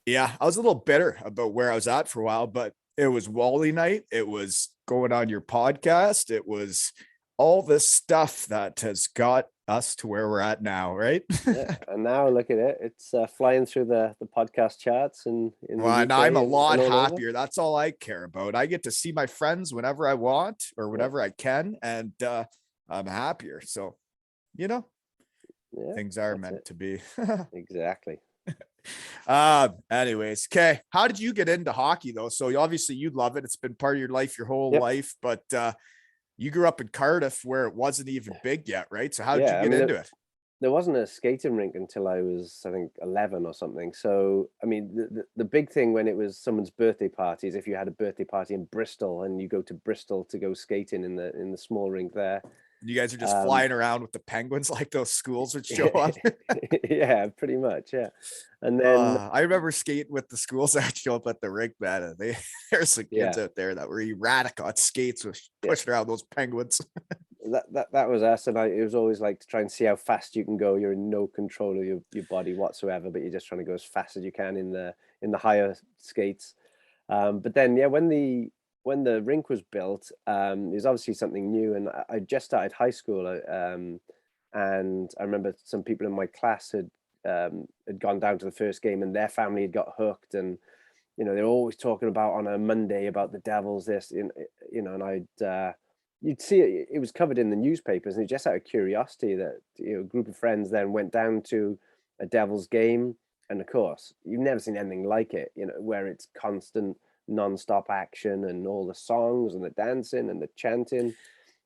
yeah, I was a little bitter about where I was at for a while, but it was Wally night. It was going on your podcast. It was all this stuff that has got us to where we're at now, right? yeah. And now look at it. It's flying through the podcast charts and in the Well, and I'm UK a and lot all over. happier. That's all I care about. I get to see my friends whenever I want or Yeah, whenever I can, and I'm happier. So, you know, yeah, things are that's meant it. to be. Exactly. Anyways, okay. How did you get into hockey though? So obviously you love it. It's been part of your life your whole Yep. life, but you grew up in Cardiff where it wasn't even big yet, right? So how did you Yeah, I get mean, into it? there wasn't a skating rink until I was, I think, 11 or something. So, I mean, the big thing when it was someone's birthday parties, if you had a birthday party in Bristol and you go to Bristol to go skating in the small rink there. You guys are just Um, flying around with the penguins like those schools would show up. yeah, pretty much. Yeah. And then, I remember skating with the schools that show up at the rink, man. And there's some kids yeah, out there that were erratic on skates with yeah, pushing around those penguins. that was us. And it was always like to try and see how fast you can go. You're in no control of your body whatsoever, but you're just trying to go as fast as you can in the higher skates. But then, yeah, when the rink was built, it was obviously something new, and I just started high school, and I remember some people in my class had gone down to the first game, and their family had got hooked, and they were always talking about on a Monday about the Devils, this, and you'd see it. It was covered in the newspapers, and just out of curiosity, that a group of friends then went down to a Devils game, and of course, you've never seen anything like it. Where it's constant non-stop action and all the songs and the dancing and the chanting,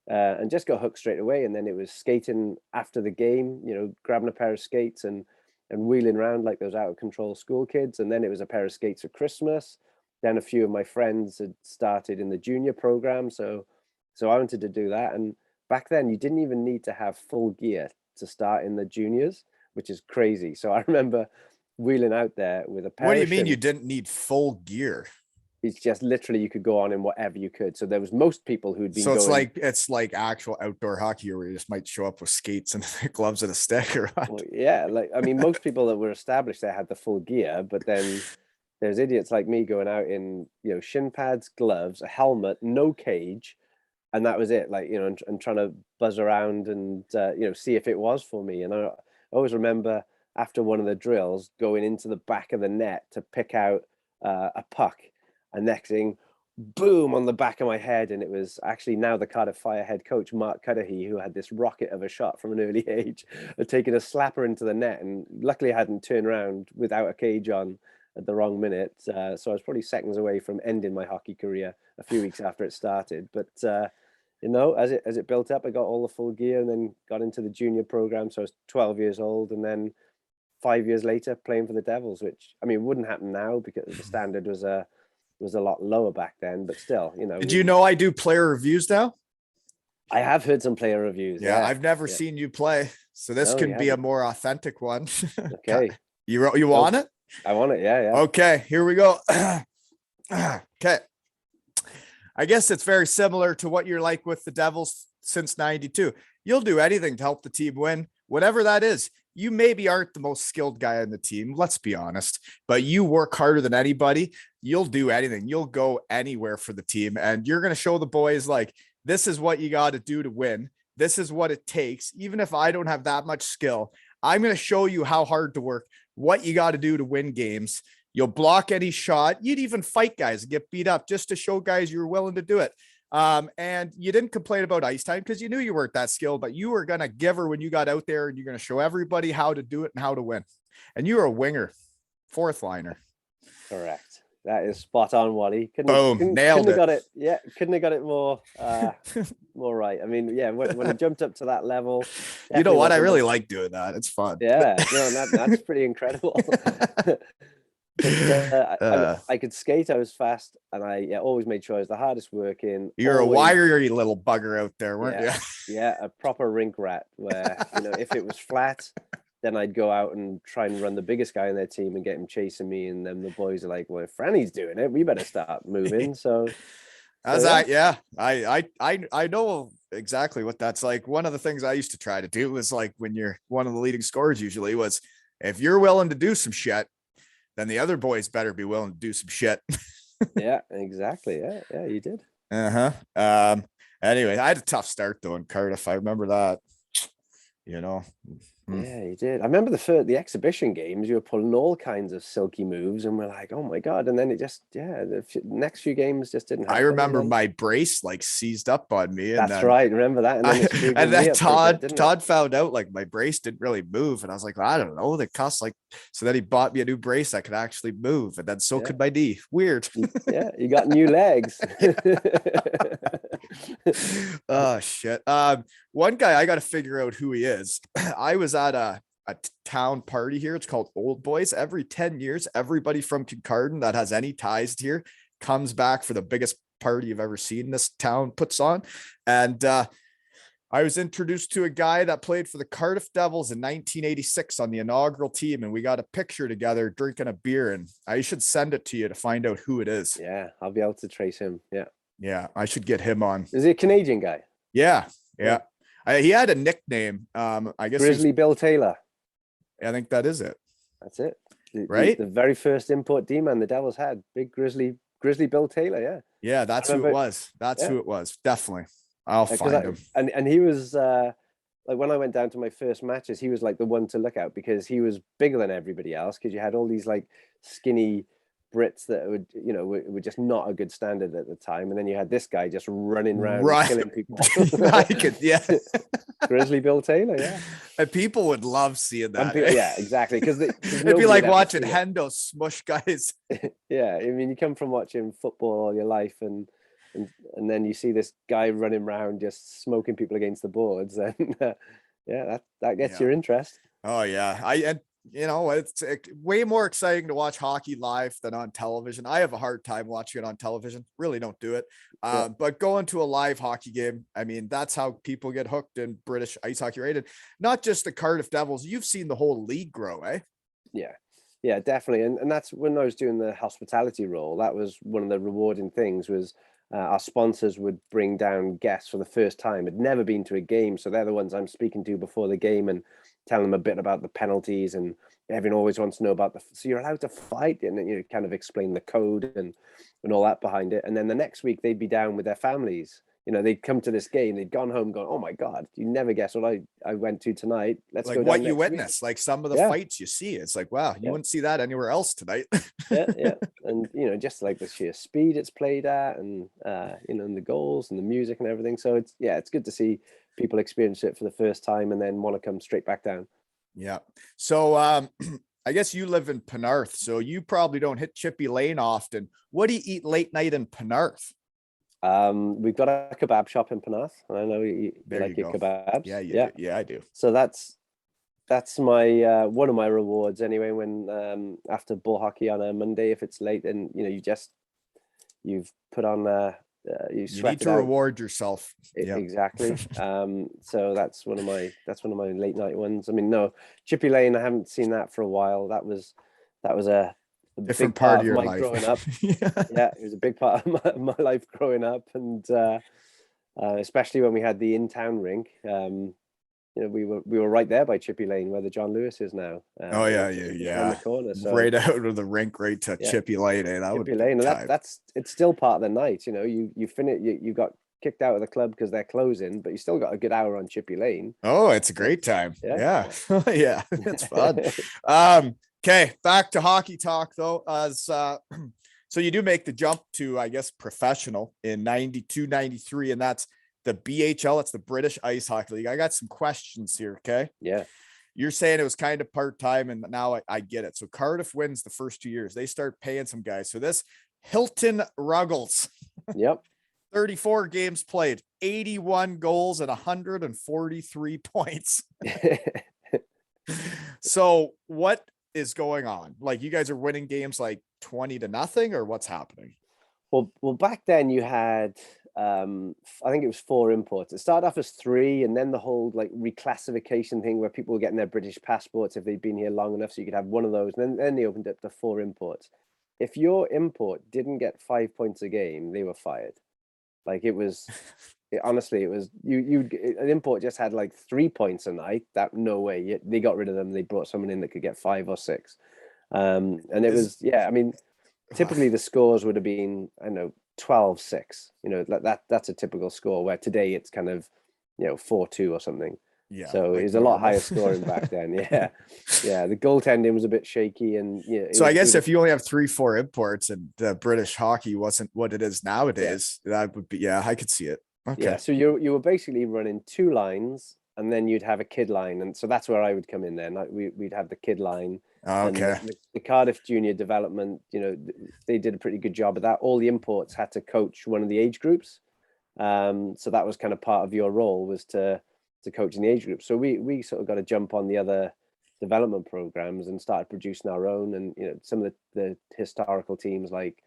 and just got hooked straight away. And then it was skating after the game, grabbing a pair of skates and wheeling around like those out of control school kids. And then it was a pair of skates for Christmas. Then a few of my friends had started in the junior program, so I wanted to do that. And back then, you didn't even need to have full gear to start in the juniors, which is crazy. So I remember wheeling out there with a What do pair you of mean you shins. didn't need full gear? It's just literally you could go on in whatever you could. So there was most people who'd been So it's going. like actual outdoor hockey where you just might show up with skates and gloves and a stick or what? Well, yeah, like I mean, most people that were established there had the full gear, but then there's idiots like me going out in shin pads, gloves, a helmet, no cage, and that was it. Like and trying to buzz around and see if it was for me. And I always remember after one of the drills, going into the back of the net to pick out a puck. And next thing, boom, on the back of my head. And it was actually now the Cardiff Fire head coach, Mark Cudahy, who had this rocket of a shot from an early age, had taken a slapper into the net. And luckily I hadn't turned around without a cage on at the wrong minute. So I was probably seconds away from ending my hockey career a few weeks after it started. But, as it built up, I got all the full gear and then got into the junior program. So I was 12 years old. And then 5 years later playing for the Devils, which, I mean, wouldn't happen now because the standard was a lot lower back then, but still, Did you know I do player reviews now? I have heard some player reviews. Yeah. I've never seen you play. So this can be a more authentic one. Okay. You want it? I want it. Yeah. Okay, here we go. Okay. I guess it's very similar to what you're like with the Devils since 92. You'll do anything to help the team win, whatever that is. You maybe aren't the most skilled guy on the team, let's be honest, but you work harder than anybody. You'll do anything. You'll go anywhere for the team, and you're going to show the boys, like, this is what you got to do to win. This is what it takes. Even if I don't have that much skill, I'm going to show you how hard to work, what you got to do to win games. You'll block any shot. You'd even fight guys and get beat up just to show guys you're willing to do it. And you didn't complain about ice time because you knew you weren't that skilled, but you were going to give her when you got out there, and you're going to show everybody how to do it and how to win. And you were a winger, fourth liner. Correct. That is spot on, Wally. Nailed it. Have got it. Yeah, couldn't have got it more right. I mean, yeah, when I jumped up to that level, you know what? I really like doing that. It's fun. Yeah, that's pretty incredible. I could skate. I was fast, and I always made sure I was the hardest working. You're a wiry little bugger out there, weren't you? Yeah, a proper rink rat. Where if it was flat, then I'd go out and try and run the biggest guy on their team and get him chasing me. And then the boys are like, "Well, if Franny's doing it, we better start moving." So, I know exactly what that's like. One of the things I used to try to do was, like, when you're one of the leading scorers, usually was, if you're willing to do some shit, then the other boys better be willing to do some shit. Yeah, exactly. Yeah, you did. Anyway, I had a tough start though in Cardiff. I remember that. Yeah, you did. I remember the exhibition games. You were pulling all kinds of silky moves, and we're like, "Oh my god!" And then it just, the next few games just didn't happen. I remember my brace like seized up on me. And that's right. Remember that? And then Todd found out, like, my brace didn't really move, and I was like, well, I don't know. They cost like. So then he bought me a new brace that could actually move, and then so could my knee. Weird. Yeah, you got new legs. Oh shit. One guy, I got to figure out who he is. I was at a town party here. It's called Old Boys. Every 10 years, everybody from Kincardine that has any ties here comes back for the biggest party you've ever seen this town puts on. And I was introduced to a guy that played for the Cardiff Devils in 1986 on the inaugural team, and we got a picture together drinking a beer, and I should send it to you to find out who it is. Yeah, I'll be able to trace him. Yeah, I should get him on. Is he a Canadian guy? Yeah. He had a nickname. I guess Grizzly Bill Taylor. I think that is it. That's it. Right? The very first import D-man the Devils had. Big Grizzly Bill Taylor, yeah. Yeah, that's who it was. Who it was. Definitely. I'll find him. And he was like, when I went down to my first matches, he was like the one to look out because he was bigger than everybody else, because you had all these like skinny Brits that were just not a good standard at the time, and then you had this guy just running around and killing people. Grizzly Bill Taylor, yeah. And people would love seeing that. Yeah, exactly. Because it'd be like watching Hendo smush guys. Yeah, I mean, you come from watching football all your life, and then you see this guy running around just smoking people against the boards, and that gets your interest. Oh yeah, it's way more exciting to watch hockey live than on television. I have a hard time watching it on television. Really don't do it. But going to a live hockey game, I mean, that's how people get hooked in British ice hockey, right? And not just the Cardiff Devils. You've seen the whole league grow, eh? Yeah, definitely. And that's when I was doing the hospitality role. That was one of the rewarding things was our sponsors would bring down guests for the first time, had never been to a game. So they're the ones I'm speaking to before the game and telling them a bit about the penalties, and everyone always wants to know about so you're allowed to fight, and then you kind of explain the code and all that behind it. And then the next week they'd be down with their families, they'd come to this game, they'd gone home going, oh my God, you never guess what I went to tonight. Let's like go down what you next week. witness, like some of the fights you see. It's like, wow, you wouldn't see that anywhere else tonight. Yeah. And, just like the sheer speed it's played at and, and the goals and the music and everything. So it's good to see people experience it for the first time and then want to come straight back down. Yeah. So, I guess you live in Penarth, so you probably don't hit Chippy Lane often. What do you eat late night in Penarth? We've got a kebab shop in Penarth. I know you like your kebabs. Yeah, I do. So that's my one of my rewards anyway. When after ball hockey on a Monday, if it's late, and you've put on you need to reward yourself. Exactly. So that's one of my late night ones. I mean, no, Chippy Lane, I haven't seen that for a while. That was a different big part of your my life growing up. Yeah, it was a big part of my life growing up, and especially when we had the in-town rink. We were right there by Chippy Lane where the John Lewis is now. Oh yeah. On the corner, so right out of the rink, right to Chippy Lane. That Chippy Lane, and it's still part of the night. You finish, you got kicked out of the club because they're closing, but you still got a good hour on Chippy Lane. Oh, it's a great time. Yeah. It's fun. Okay, back to hockey talk though. So you do make the jump to, I guess, professional in 92, 93, and that's the BHL. It's the British Ice Hockey League. I got some questions here. Okay. Yeah. You're saying it was kind of part-time, and now I get it. So Cardiff wins the first 2 years. They start paying some guys. So this Hilton Ruggles. Yep. 34 games played, 81 goals and 143 points. So what is going on? Like, you guys are winning games like 20-0, or what's happening? Well, back then you had, I think it was 4 imports. It started off as 3, and then the whole like reclassification thing where people were getting their British passports if they'd been here long enough, so you could have one of those. And then they opened up to 4 imports. If your import didn't get 5 points a game, they were fired. Like honestly, it was an import just had like 3 points a night. That no way. They got rid of them. They brought someone in that could get 5 or 6. And it was, I mean, typically the scores would have been, I don't know, 12-6. That's a typical score, where today it's kind of 4-2 or something. Yeah. So it was a lot higher scoring back then. Yeah. The goaltending was a bit shaky, and so I guess if you only have 3-4 imports and the British hockey wasn't what it is nowadays, that would be, I could see it. Okay. Yeah. So you were basically running 2 lines, and then you'd have a kid line, and so that's where I would come in then. We'd have the kid line. Okay. The Cardiff junior development, they did a pretty good job of that. All the imports had to coach one of the age groups. So that was kind of part of your role, was to coach in the age group. So we sort of got to jump on the other development programs and started producing our own. And some of the historical teams like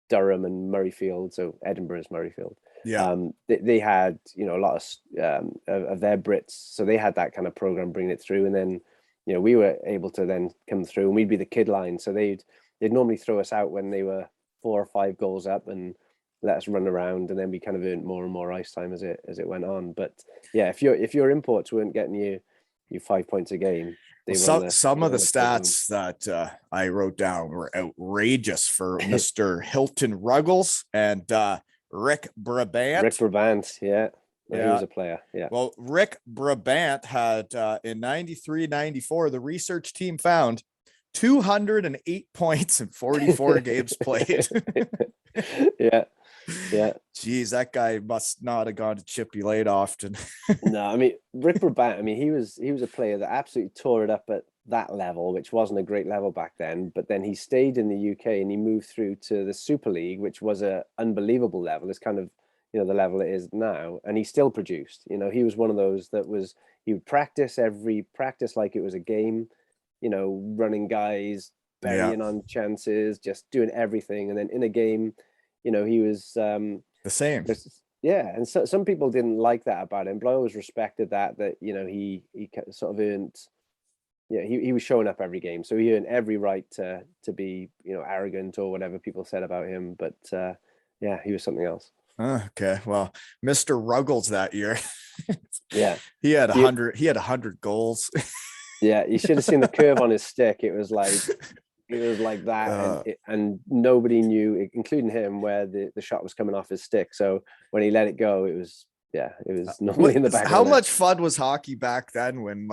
Durham and Murrayfield, so Edinburgh's Murrayfield. Yeah. They had a lot of their Brits, so they had that kind of program bringing it through. And then we were able to then come through, and we'd be the kid line. So they'd normally throw us out when they were 4 or 5 goals up and let us run around, and then we kind of earned more and more ice time as it went on. But yeah, if your imports weren't getting you 5 points a game, some of the stats that I wrote down were outrageous for Mr. Hilton Ruggles and Rick Brabant. Rick Brabant, yeah. He was a player. Yeah. Well, Rick Brabant had in 93-94, the research team found 208 points in 44 games played. Yeah. Geez, that guy must not have gone to Chippy Lane often. No, I mean, Rick Brabant, I mean, he was a player that absolutely tore it up at that level, which wasn't a great level back then. But then he stayed in the UK and he moved through to the Super League, which was a unbelievable level. It's kind of the level it is now, and he still produced. He was one of those that he would practice like it was a game, running guys, burying on chances, just doing everything. And then in a game, he was the same. Yeah, and so some people didn't like that about him, but I always respected that he sort of earned. Yeah, he was showing up every game, so he earned every right to be arrogant or whatever people said about him. But yeah, he was something else. Okay, well, Mr. Ruggles that year, yeah, he had 100. He had 100 goals. Yeah, you should have seen the curve on his stick. It was like It was like that, and nobody knew, including him, where the shot was coming off his stick. So when he let it go, it was normally in the back. How much fun was hockey back then when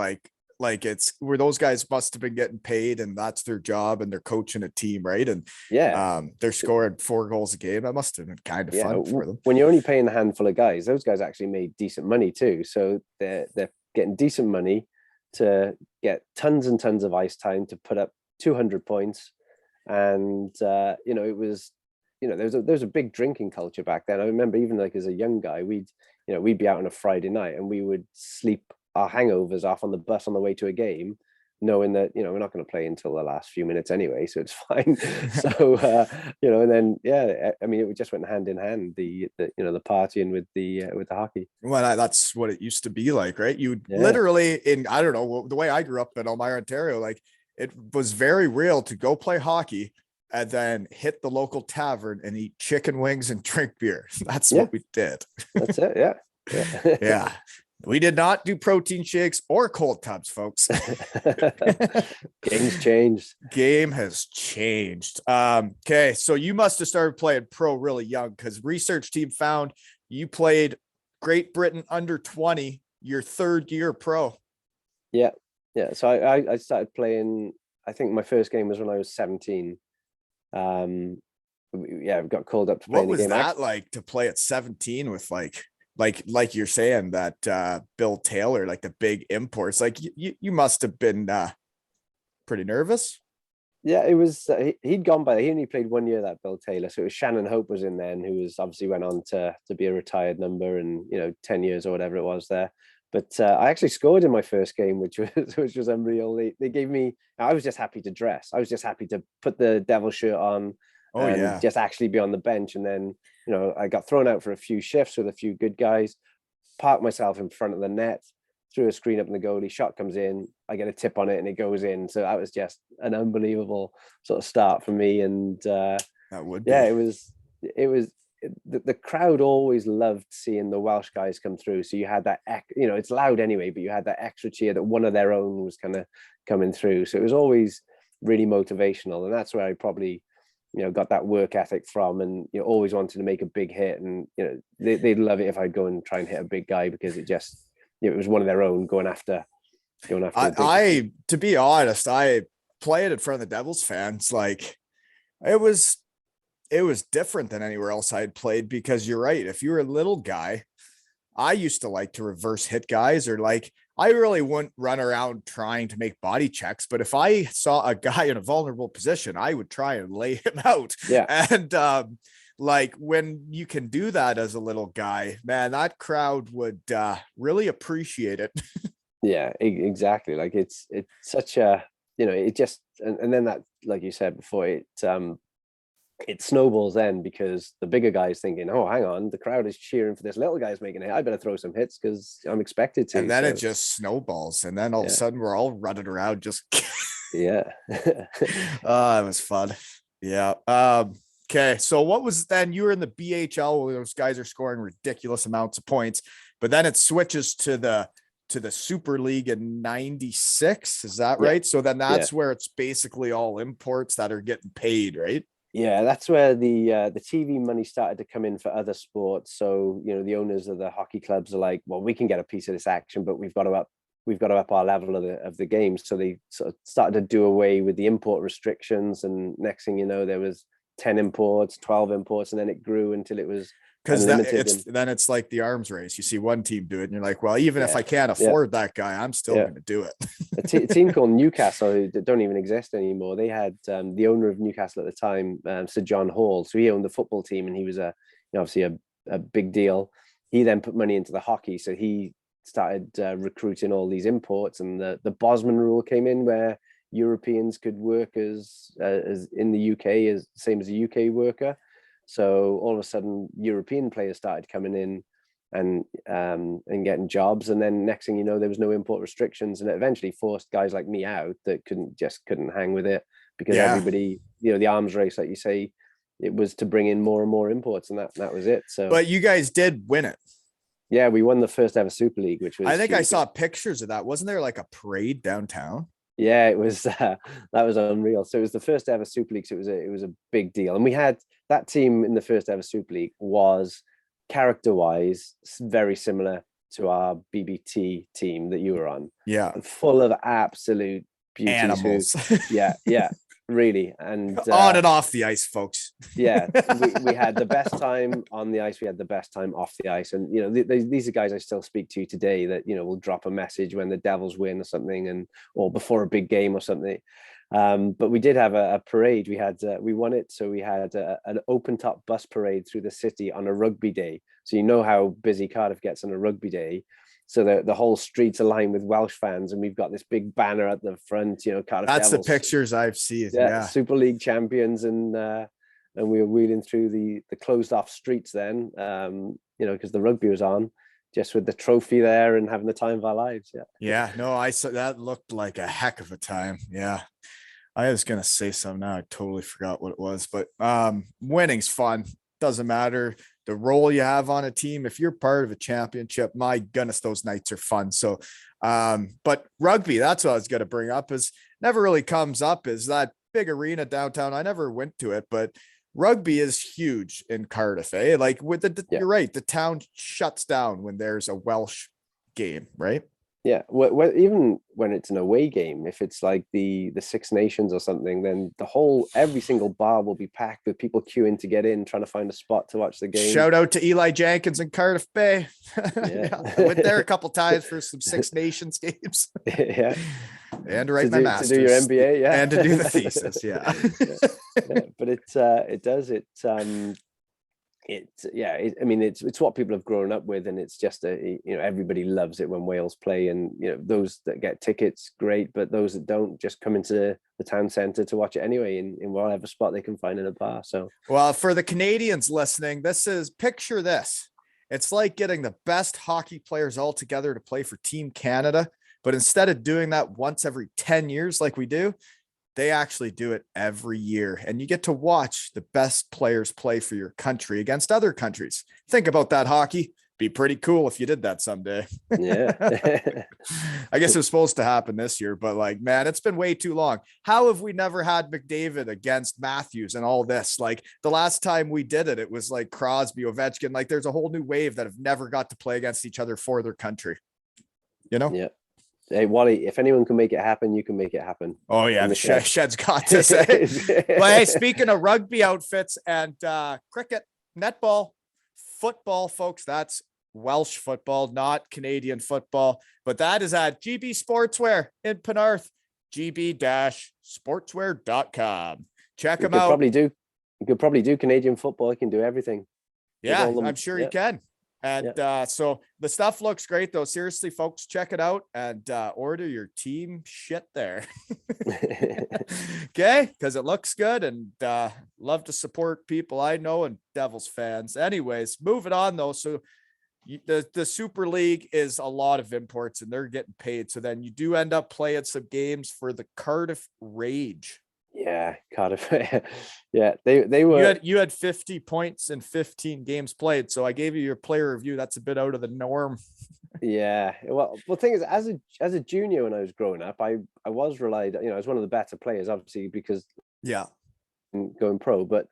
like it's where those guys must have been getting paid and that's their job and they're coaching a team, right? And they're scoring 4 goals a game. That must have been kind of fun for them. When you're only paying a handful of guys, those guys actually made decent money too. So they're getting decent money to get tons and tons of ice time to put up 200 points. And it was, there was a big drinking culture back then. I remember even like as a young guy, we'd be out on a Friday night and we would sleep our hangovers off on the bus on the way to a game, knowing that we're not going to play until the last few minutes anyway, so it's fine. So and then it just went hand in hand, the partying with the hockey. Well, that's what it used to be like, right? You literally I don't know, the way I grew up in Elmira, Ontario, like it was very real to go play hockey and then hit the local tavern and eat chicken wings and drink beer. That's what we did. That's it. Yeah. Yeah. We did not do protein shakes or cold tubs, folks. Game's changed. Game has changed. Okay, so you must have started playing pro really young, because research team found you played Great Britain under 20 your 3rd year pro. Yeah. So I started playing. I think my first game was when I was 17. We got called up to play. What was that like to play at 17 with like you're saying that Bill Taylor, like the big imports? Like you must have been pretty nervous. Yeah, it was. He'd gone by. He only played 1 year, that Bill Taylor. So it was Shannon Hope was in then, who was obviously went on to be a retired number, and 10 years or whatever it was there. But I actually scored in my first game, which was unreal. They gave me. I was just happy to dress. I was just happy to put the Devil shirt on. Just actually be on the bench. And then I got thrown out for a few shifts with a few good guys. Parked myself in front of the net, threw a screen up in the goalie. Shot comes in. I get a tip on it and it goes in. So that was just an unbelievable sort of start for me. And that would be. It was. The crowd always loved seeing the Welsh guys come through. So you had that, it's loud anyway, but you had that extra cheer that one of their own was kind of coming through. So it was always really motivational. And that's where I probably, got that work ethic from, and always wanted to make a big hit. And they'd love it if I'd go and try and hit a big guy, because it just it was one of their own going after. I to be honest, I played in front of the Devils fans. Like it was different than anywhere else I had played, because you're right. If you're a little guy, I used to like to reverse hit guys, or like I really wouldn't run around trying to make body checks. But if I saw a guy in a vulnerable position, I would try and lay him out. Yeah. And like when you can do that as a little guy, man, that crowd would really appreciate it. Yeah, exactly. Like it's such a, it just, and then that, like you said before, it snowballs then, because the bigger guy's thinking, oh, hang on, the crowd is cheering for this little guy's making it. I better throw some hits because I'm expected to. And then it just snowballs. And then all of a sudden we're all running around just. Yeah. Oh, it was fun. Yeah. Okay. So what was then? You were in the BHL where those guys are scoring ridiculous amounts of points, but then it switches to the Super League in 96. Is that right? So then that's where it's basically all imports that are getting paid, right? Yeah, that's where the TV money started to come in for other sports. So the owners of the hockey clubs are like, well, we can get a piece of this action, but we've got to up our level of the game. So they sort of started to do away with the import restrictions, and next thing you know, there was 10 imports, 12 imports, and then it grew until it was. Because then it's like the arms race. You see one team do it, and you're like, well, even if I can't afford that guy, I'm still going to do it. A team called Newcastle, who don't even exist anymore. They had the owner of Newcastle at the time, Sir John Hall. So he owned the football team, and he was obviously a big deal. He then put money into the hockey, so he started recruiting all these imports, and the Bosman rule came in, where Europeans could work as in the UK as same as a UK worker. So all of a sudden, European players started coming in and getting jobs. And then next thing you know, there was no import restrictions, and it eventually forced guys like me out that couldn't hang with it, because everybody, the arms race, like you say, it was to bring in more and more imports, and that was it. So, but you guys did win it. Yeah, we won the first ever Super League, which was. I think I saw pictures of that. Wasn't there like a parade downtown? Yeah, it was that was unreal. So it was the first ever Super League. So it was a big deal, and we had that team in the first ever Super League was character wise very similar to our BBT team that you were on, Yeah. full of absolute beauties. Who, Animals. yeah, really, and On and off the ice, folks. yeah, we had the best time on the ice. We had the best time off the ice, and these are guys I still speak to today. That will drop a message when the Devils win or something, or before a big game or something. But we did have a parade. We won it, so we had an open top bus parade through the city on a rugby day. So you know how busy Cardiff gets on a rugby day. So the whole streets are lined with Welsh fans, and we've got this big banner at the front. Cardiff That's Devils. the pictures I've seen. Yeah, Super League champions, and we were wheeling through the closed off streets then, because the rugby was on, just with the trophy there and having the time of our lives. Yeah, no, I saw that. Looked like a heck of a time. Yeah, I was gonna say something now. I totally forgot what it was, but winning's fun. Doesn't matter the role you have on a team. If you're part of a championship, my goodness, those nights are fun. So, but rugby, that's what I was gonna bring up. Is never really comes up. Is that big arena downtown? I never went to it, but rugby is huge in Cardiff, eh? Like you're right. The town shuts down when there's a Welsh game, right? Yeah, well, even when it's an away game, if it's like the Six Nations or something, then every single bar will be packed with people queuing to get in, trying to find a spot to watch the game. Shout out to Eli Jenkins in Cardiff Bay. Yeah. I went there a couple times for some Six Nations games. Yeah, and to write my master's, to do your MBA, yeah, and to do the thesis, yeah. But it does it's what people have grown up with, and it's just everybody loves it when Wales play, and those that get tickets, great, but those that don't just come into the town centre to watch it anyway in whatever spot they can find in a bar. So, well, for the Canadians listening, picture this. It's like getting the best hockey players all together to play for Team Canada, but instead of doing that once every 10 years like we do, they actually do it every year, and you get to watch the best players play for your country against other countries. Think about that, hockey. Be pretty cool if you did that someday. Yeah. I guess it was supposed to happen this year, but like, man, it's been way too long. How have we never had McDavid against Matthews and all this? Like the last time we did it, it was like Crosby, Ovechkin. Like there's a whole new wave that have never got to play against each other for their country. Yeah. Hey, Wally, if anyone can make it happen, you can make it happen. Oh, yeah. The Shed's got to say. Well, hey, speaking of rugby outfits and cricket, netball, football, folks, that's Welsh football, not Canadian football. But that is at GB Sportswear in Penarth, gb-sportswear.com. Check them out. You could probably do Canadian football. You can do everything. Yeah, I'm sure you can. And so the stuff looks great, though. Seriously, folks, check it out and order your team shit there. Okay, because it looks good, and love to support people I know and Devils fans. Anyways, moving on, though. So the Super League is a lot of imports, and they're getting paid. So then you do end up playing some games for the Cardiff Rage. Yeah, Cardiff. Yeah, they were. You had 50 points in 15 games played, so I gave you your player review. That's a bit out of the norm. Yeah, well, the thing is, as a junior when I was growing up, I was relied. I was one of the better players, obviously, because going pro. But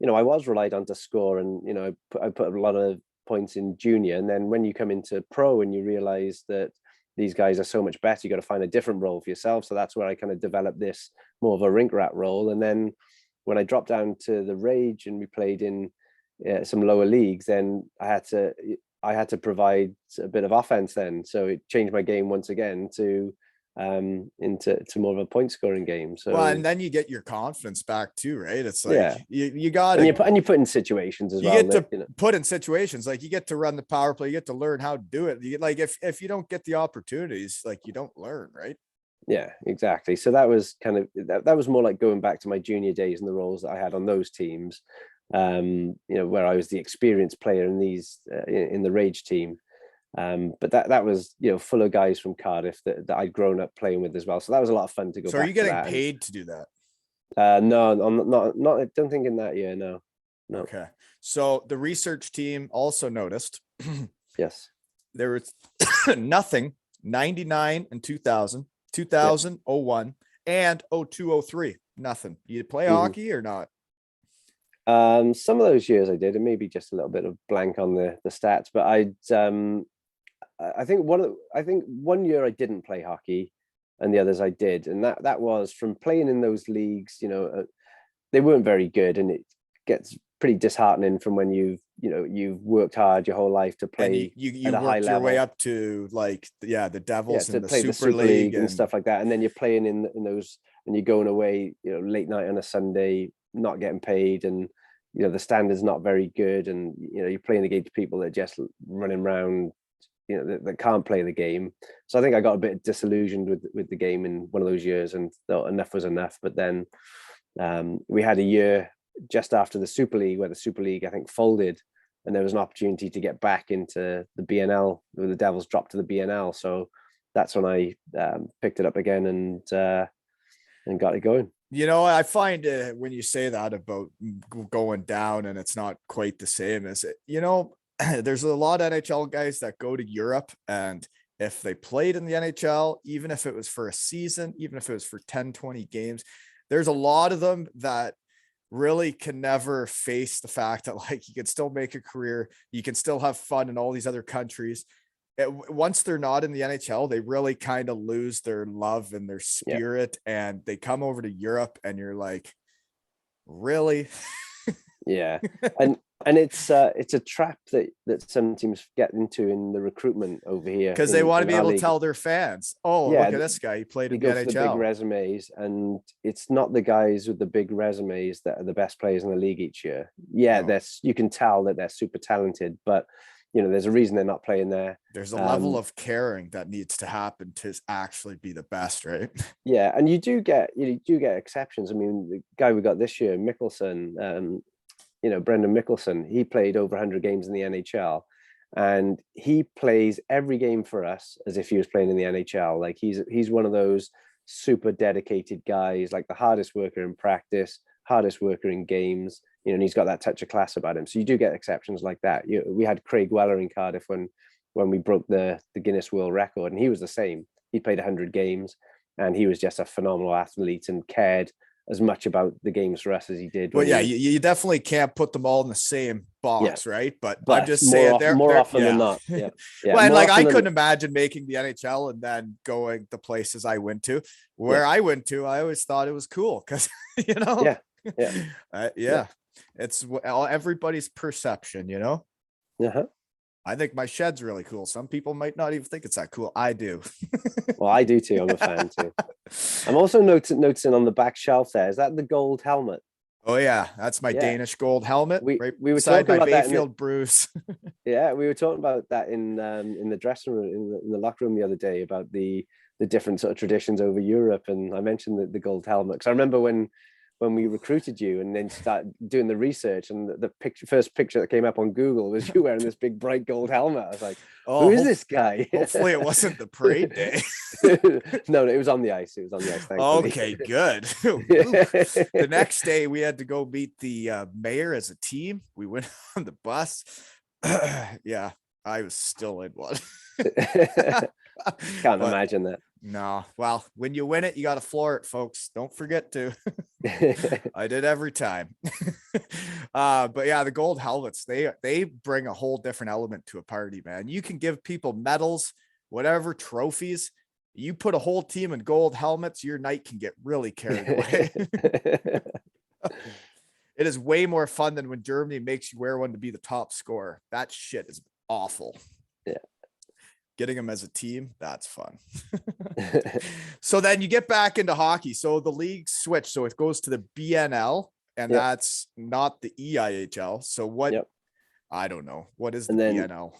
I was relied on to score, and I put a lot of points in junior, and then when you come into pro and you realize that these guys are so much better, you got to find a different role for yourself. So that's where I kind of developed this more of a rink rat role. And then when I dropped down to the Rage and we played in some lower leagues, then I had to provide a bit of offense then. So it changed my game once again to into more of a point scoring game. So and then you get your confidence back too, right? It's like you got it, and you put in situations as well. You get to put in situations, like you get to run the power play, you get to learn how to do it. You get, like if you don't get the opportunities, like you don't learn, right? Yeah, exactly. So that was kind of that was more like going back to my junior days and the roles that I had on those teams. Where I was the experienced player in these in the Rage team. But that was full of guys from Cardiff that I'd grown up playing with as well. So that was a lot of fun to go. So are you getting paid to do that? No, I'm not. I don't think in that year. No. Okay. So the research team also noticed. Yes. There was nothing 99 and 2000, 2000, 01, and 02, 03. Nothing. You play hockey or not? Some of those years I did, and maybe just a little bit of blank on the stats, but I think one year I didn't play hockey, and the others I did, and that was from playing in those leagues. They weren't very good, and it gets pretty disheartening from when you've worked hard your whole life to play you at a high worked your level. way up to the Devils to and play the Super League and stuff like that, and then you're playing in those, and you're going away late night on a Sunday, not getting paid, and the standard's not very good, and you're playing against people that are just running around, that can't play the game. So I think I got a bit disillusioned with the game in one of those years, and thought enough was enough. But then we had a year just after the Super League where the Super League, I think, folded, and there was an opportunity to get back into the BNL, where the Devils dropped to the BNL. So that's when I picked it up again and got it going. I find when you say that about going down and it's not quite the same as it, there's a lot of NHL guys that go to Europe, and if they played in the NHL, even if it was for a season, even if it was for 10, 20 games, there's a lot of them that really can never face the fact that you can still make a career, you can still have fun in all these other countries. Once they're not in the NHL, they really kind of lose their love and their spirit, and they come over to Europe, and you're like, really? Yeah. And it's a trap that some teams get into in the recruitment over here, because they want to be able to league. tell their fans, look at this guy, he played in the NHL. For the big resumes, and it's not the guys with the big resumes that are the best players in the league each year. You can tell that they're super talented, but there's a reason they're not playing there. There's a level of caring that needs to happen to actually be the best, right? Yeah, and you do get exceptions. I mean, the guy we got this year, Mickelson, Brendan Mickelson, he played over 100 games in the NHL, and he plays every game for us as if he was playing in the NHL. Like he's one of those super dedicated guys, like the hardest worker in practice, hardest worker in games. And he's got that touch of class about him. So you do get exceptions like that. We had Craig Weller in Cardiff when we broke the Guinness World Record, and he was the same. He played 100 games, and he was just a phenomenal athlete and cared as much about the games for us as he did. Well, you definitely can't put them all in the same box, right? But I'm just saying, more often than not. Yeah. Well, and I couldn't imagine making the NHL and then going the places I went to. Where I went to, I always thought it was cool because it's everybody's perception, Uh-huh. I think my shed's really cool. Some people might not even think it's that cool. I do. Well, I do too. I'm a fan too. I'm also noticing on the back shelf there, is that the gold helmet? Oh yeah, that's my Danish gold helmet. We were beside talking my about Bayfield that Bruce. Yeah, we were talking about that in the dressing room, in the locker room the other day, about the different sort of traditions over Europe, and I mentioned the gold helmet because I remember when we recruited you and then started doing the research, and the first picture that came up on Google was you wearing this big bright gold helmet. I was like, who is this guy? Hopefully it wasn't the parade day. No, it was on the ice. It was on the ice. Thankfully. Okay, good. The next day we had to go meet the mayor as a team. We went on the bus. Yeah, I was still in one. Can't imagine that. No, well, when you win it, you got to floor it, folks. Don't forget to. I did every time. But yeah, the gold helmets, they bring a whole different element to a party, man. You can give people medals, whatever, trophies. You put a whole team in gold helmets, your night can get really carried away. It is way more fun than when Germany makes you wear one to be the top scorer. That shit is awful. Yeah. Getting them as a team, that's fun. So then you get back into hockey. So the league switched. So it goes to the BNL, and that's not the EIHL. So what? I don't know. What is the BNL?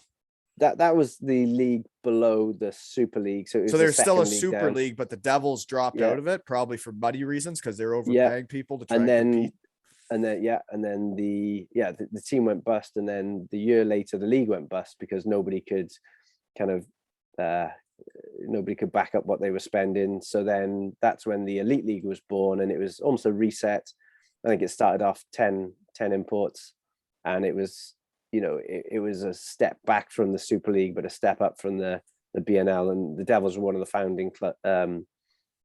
That was the league below the Super League. So there's still a Super League, but the Devils dropped out of it, probably for money reasons, because they're overpaying people to try and compete. And then the team went bust, and then the year later the league went bust because nobody could back up what they were spending. So then that's when the Elite League was born, and it was almost a reset. I think it started off 10 imports, and it was it was a step back from the Super League, but a step up from the BNL. And the Devils were one of the founding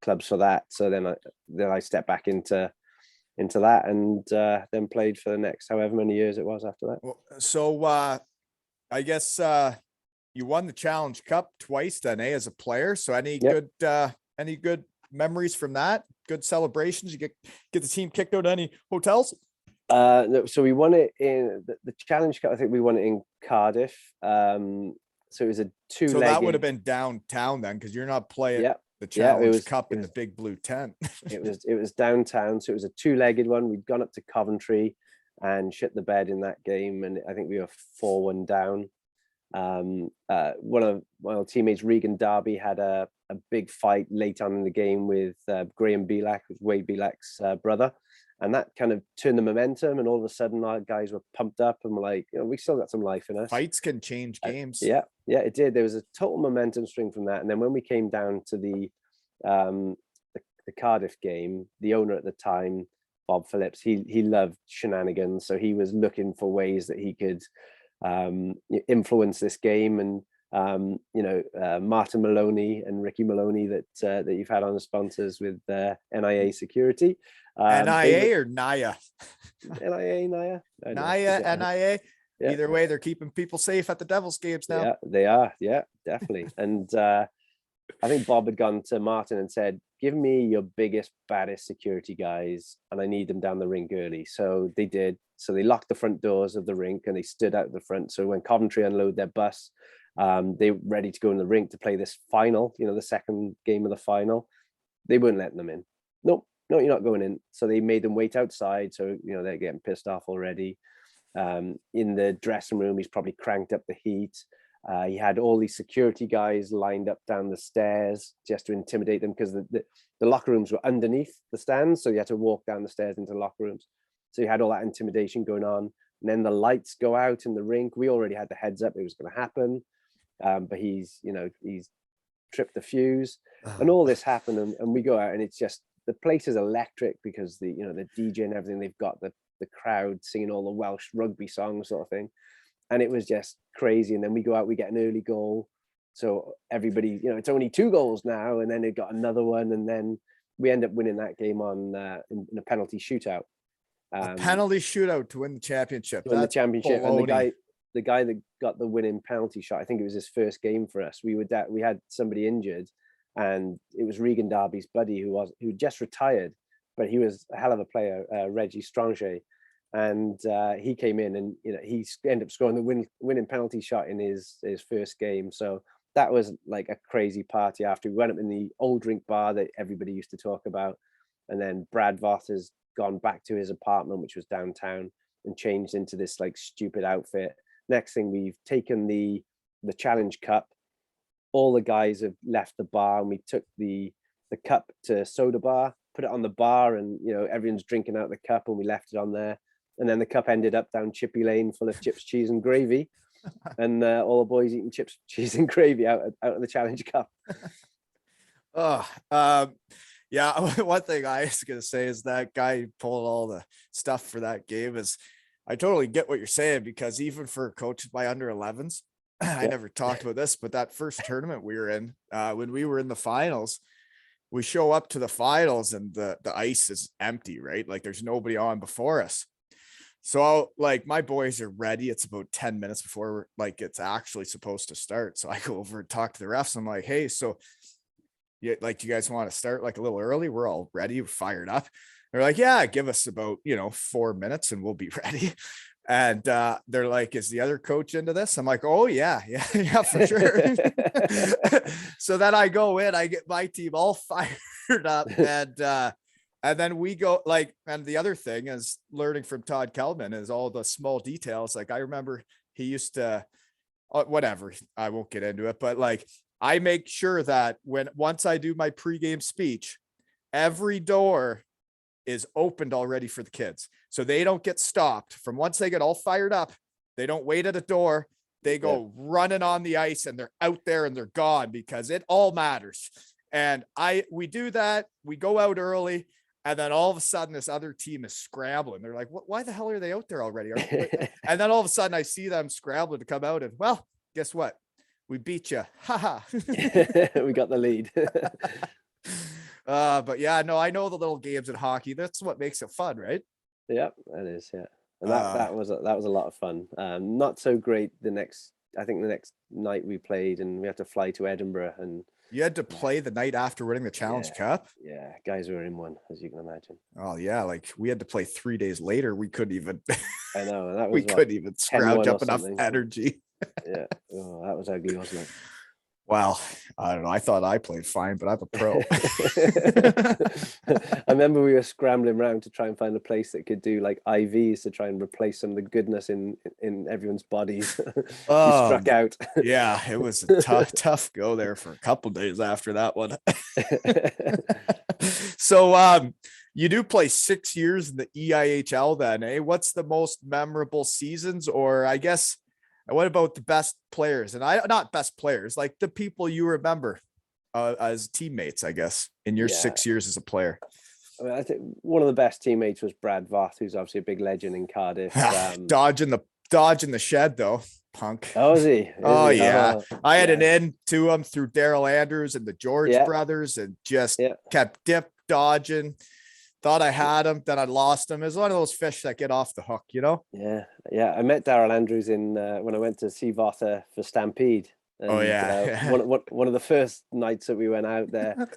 clubs for that. So then I stepped back into that, and then played for the next however many years it was after that. Well, so I guess you won the Challenge Cup twice then, as a player. So any good memories from that? Good celebrations? You get the team kicked out of any hotels? No, so we won it in the Challenge Cup. I think we won it in Cardiff. So it was a two-legged. So that would have been downtown then, because you're not playing the Challenge Cup in the big blue tent. it was downtown, so it was a two-legged one. We'd gone up to Coventry and shit the bed in that game, and I think we were 4-1 down. One of my teammates, Regan Darby, had a big fight late on in the game with Graham Belak, who's Wade Belak's brother, and that kind of turned the momentum, and all of a sudden our guys were pumped up and were like, we still got some life in us. Fights can change games. Yeah, it did. There was a total momentum swing from that. And then when we came down to the Cardiff game, the owner at the time, Bob Phillips, he loved shenanigans, so he was looking for ways that he could influence this game. And Martin Maloney and Ricky Maloney that you've had on the sponsors with NIA Security. NIA or NIA? NIA. NIA. Yeah. Either way, they're keeping people safe at the Devils games now. Yeah, they are. Yeah, definitely. And I think Bob had gone to Martin and said, give me your biggest, baddest security guys, and I need them down the rink early. So they did. So they locked the front doors of the rink and they stood out the front. So when Coventry unload their bus, they were ready to go in the rink to play this final, the second game of the final. They weren't letting them in. No, you're not going in. So they made them wait outside. So, they're getting pissed off already. In the dressing room, he's probably cranked up the heat. He had all these security guys lined up down the stairs just to intimidate them, because the locker rooms were underneath the stands. So you had to walk down the stairs into locker rooms. So you had all that intimidation going on. And then the lights go out in the rink. We already had the heads up it was going to happen. But he's tripped the fuse, and all this happened. And we go out, and it's just, the place is electric because the DJ and everything, they've got the crowd singing all the Welsh rugby songs sort of thing. And it was just crazy. And then we go out, we get an early goal. So everybody, it's only 2 goals now. And then it got another one. And then we end up winning that game in a penalty shootout. A penalty shootout to win the championship. And the guy that got the winning penalty shot, I think it was his first game for us. We had somebody injured, and it was Regan Darby's buddy who just retired, but he was a hell of a player, Reggie Strange. And he came in, and he ended up scoring the winning penalty shot in his first game. So that was like a crazy party. After we went up in the old drink bar that everybody used to talk about, and then Brad Voth has gone back to his apartment, which was downtown, and changed into this like stupid outfit. Next thing, we've taken the Challenge Cup. All the guys have left the bar, and we took the cup to soda bar, put it on the bar, and everyone's drinking out the cup, and we left it on there. And then the cup ended up down Chippy Lane full of chips, cheese, and gravy, and all the boys eating chips, cheese, and gravy out of the Challenge Cup. Yeah. One thing I was gonna say is that guy who pulled all the stuff for that game is, I totally get what you're saying, because even for coaches by under 11s, I never talked about this, but that first tournament we were in, when we were in the finals, we show up to the finals and the ice is empty, right? Like there's nobody on before us. So like my boys are ready. It's about 10 minutes before it's actually supposed to start. So I go over and talk to the refs. I'm like, hey, so you guys want to start like a little early? We're all ready. We're fired up. They're like, yeah, give us about, 4 minutes and we'll be ready. And they're like, is the other coach into this? I'm like, oh yeah, for sure. So then I go in, I get my team all fired up, and then we go and the other thing is learning from Todd Kelman is all the small details. Like I remember he used to, whatever, I won't get into it, but I make sure that once I do my pregame speech, every door is opened already for the kids. So they don't get stopped from once they get all fired up. They don't wait at a door. They go running on the ice and they're out there and they're gone, because it all matters. And we do that. We go out early, and then all of a sudden this other team is scrambling. They're like, why the hell are they out there already? And then all of a sudden I see them scrambling to come out, and well, guess what? We beat you. Ha. We got the lead. But yeah, no, I know the little games in hockey. That's what makes it fun, right? Yeah, that is. Yeah, and that was a lot of fun. Not so great I think the next night we played, and we had to fly to Edinburgh, and You had to play the night after winning the Challenge Cup. yeah, guys were in one, as you can imagine. Oh yeah, like we had to play 3 days later. We couldn't even. I know, and that was we couldn't even scrounge up enough energy. Yeah, oh, that was ugly, wasn't it? Well, I don't know. I thought I played fine, but I'm a pro. I remember we were scrambling around to try and find a place that could do like IVs to try and replace some of the goodness in everyone's bodies. You struck out. Yeah, it was a tough go there for a couple days after that one. So you do play 6 years in the EIHL then, eh? What's the most memorable seasons, or I guess what about the best players? And not best players, like the people you remember as teammates, I guess, in your 6 years as a player. I mean, I think one of the best teammates was Brad Voth, who's obviously a big legend in Cardiff. Dodging the shed though, punk. Oh, is he? Yeah. I had an in to him through Daryl Andrews and the George brothers, and just kept dodging. Thought I had him, then I lost him. It was one of those fish that get off the hook, you know? Yeah. I met Daryl Andrews when I went to see Votha for Stampede. And, one of the first nights that we went out there.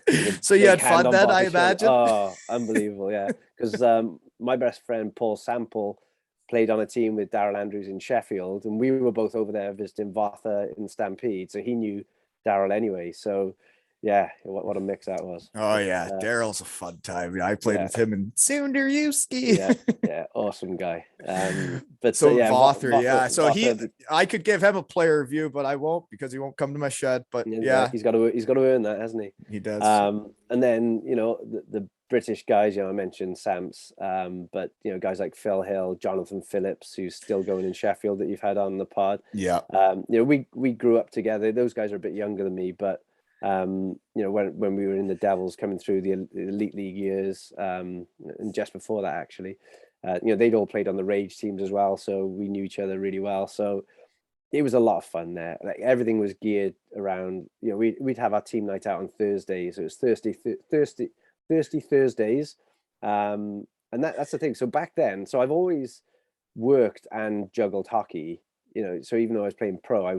So you had fun then, I imagine? Oh, unbelievable, yeah. Because my best friend, Paul Sample, played on a team with Daryl Andrews in Sheffield, and we were both over there visiting Votha in Stampede, so he knew Daryl anyway. So, yeah, what a mix that was. Oh, yeah. Daryl's a fun time. I played with him in Sunderewski. Yeah, awesome guy. But so Votha, so I could give him a player review, but I won't because he won't come to my shed. But he's got to earn that, hasn't he? He does. And then the British guys, I mentioned Samps, but guys like Phil Hill, Jonathan Phillips, who's still going in Sheffield that you've had on the pod. Yeah. We grew up together. Those guys are a bit younger than me, but when we were in the Devils coming through the elite league years, and just before that actually, they'd all played on the Rage teams as well, so we knew each other really well. So it was a lot of fun there. Like everything was geared around, we'd have our team night out on Thursdays. So it was Thursdays, and that's the thing. So back then, so I've always worked and juggled hockey. So even though I was playing pro, I